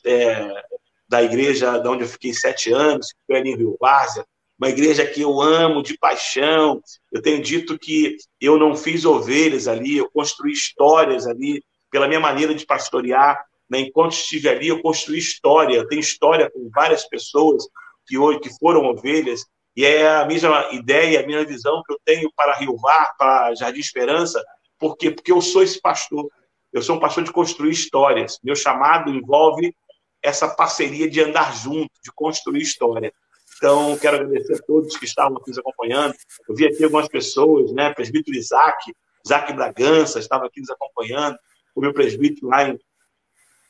Speaker 3: da igreja de onde eu fiquei 7 anos, que foi ali em Rio Várzea, uma igreja que eu amo de paixão. Eu tenho dito que eu não fiz ovelhas ali, eu construí histórias ali, pela minha maneira de pastorear, né? Enquanto estive ali, eu construí história. Eu tenho história com várias pessoas que hoje que foram ovelhas, e é a mesma ideia, a minha visão que eu tenho para Rio Var, para Jardim Esperança. Por quê? Porque eu sou esse pastor. Eu sou um pastor de construir histórias. Meu chamado envolve essa parceria de andar junto, de construir história. Então, quero agradecer a todos que estavam aqui nos acompanhando. Eu vi aqui algumas pessoas, né? Presbítero Isaac Bragança estava aqui nos acompanhando, o meu presbítero lá em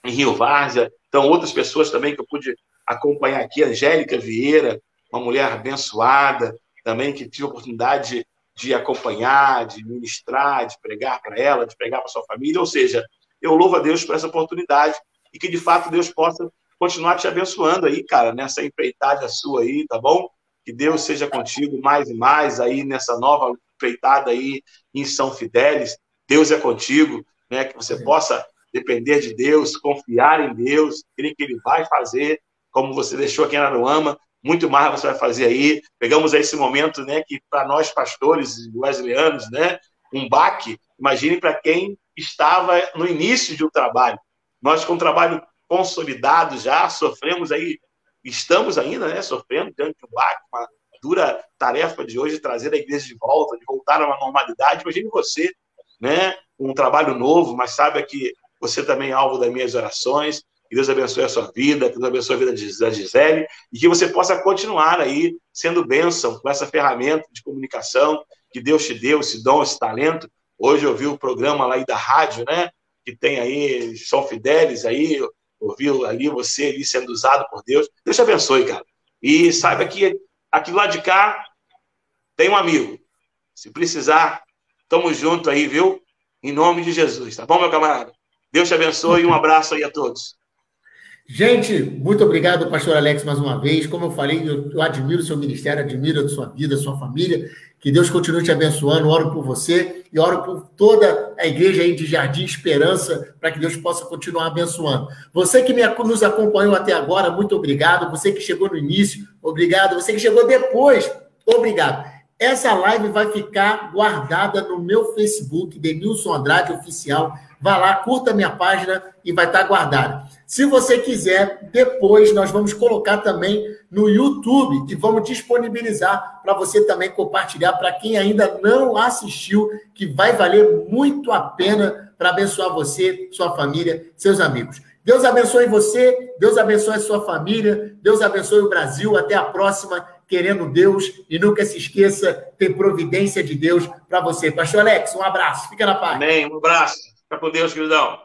Speaker 3: Rio Várzea. Então, outras pessoas também que eu pude acompanhar aqui, Angélica Vieira, uma mulher abençoada, também que tive a oportunidade de acompanhar, de ministrar, de pregar para ela, de pregar para sua família. Ou seja, eu louvo a Deus por essa oportunidade e que, de fato, Deus possa continuar te abençoando aí, cara, nessa empreitada sua aí, tá bom? Que Deus seja contigo mais e mais aí nessa nova empreitada aí em São Fidélis. Deus é contigo, né? Que você possa depender de Deus, confiar em Deus, crer que Ele vai fazer, como você deixou aqui em Araruama, muito mais você vai fazer aí. Pegamos aí esse momento, né, que para nós pastores wesleyanos, né, um baque. Imagine para quem estava no início de um trabalho. Nós, com um trabalho consolidado já, sofremos aí, estamos ainda, né, sofrendo diante de um baque, uma dura tarefa de hoje, trazer a igreja de volta, de voltar a uma normalidade. Imagine você, né, um trabalho novo, mas saiba que você também é alvo das minhas orações. Que Deus abençoe a sua vida, que Deus abençoe a vida da Gisele, e que você possa continuar aí sendo bênção com essa ferramenta de comunicação que Deus te deu, esse dom, esse talento. Hoje eu vi o programa lá aí da rádio, né, que tem aí São Fidélis aí, ouviu ali você ali sendo usado por Deus. Deus te abençoe, cara. E saiba que aqui do lado de cá tem um amigo. Se precisar, tamo junto aí, viu? Em nome de Jesus, tá bom, meu camarada? Deus te abençoe e um abraço aí a todos.
Speaker 2: Gente, muito obrigado, pastor Alex, mais uma vez. Como eu falei, eu admiro o seu ministério, admiro a sua vida, a sua família. Que Deus continue te abençoando. Oro por você e oro por toda a igreja aí de Jardim Esperança, para que Deus possa continuar abençoando. Você que nos acompanhou até agora, muito obrigado. Você que chegou no início, obrigado. Você que chegou depois, obrigado. Essa live vai ficar guardada no meu Facebook, Denilson Andrade Oficial. Vai lá, curta a minha página e vai estar guardada. Se você quiser, depois nós vamos colocar também no YouTube e vamos disponibilizar para você também compartilhar para quem ainda não assistiu, que vai valer muito a pena para abençoar você, sua família, seus amigos. Deus abençoe você, Deus abençoe a sua família, Deus abençoe o Brasil. Até a próxima, querendo Deus. E nunca se esqueça, tem providência de Deus para você. Pastor Alex, um abraço. Fica na paz.
Speaker 3: Amém. Um abraço. Fica com Deus, queridão.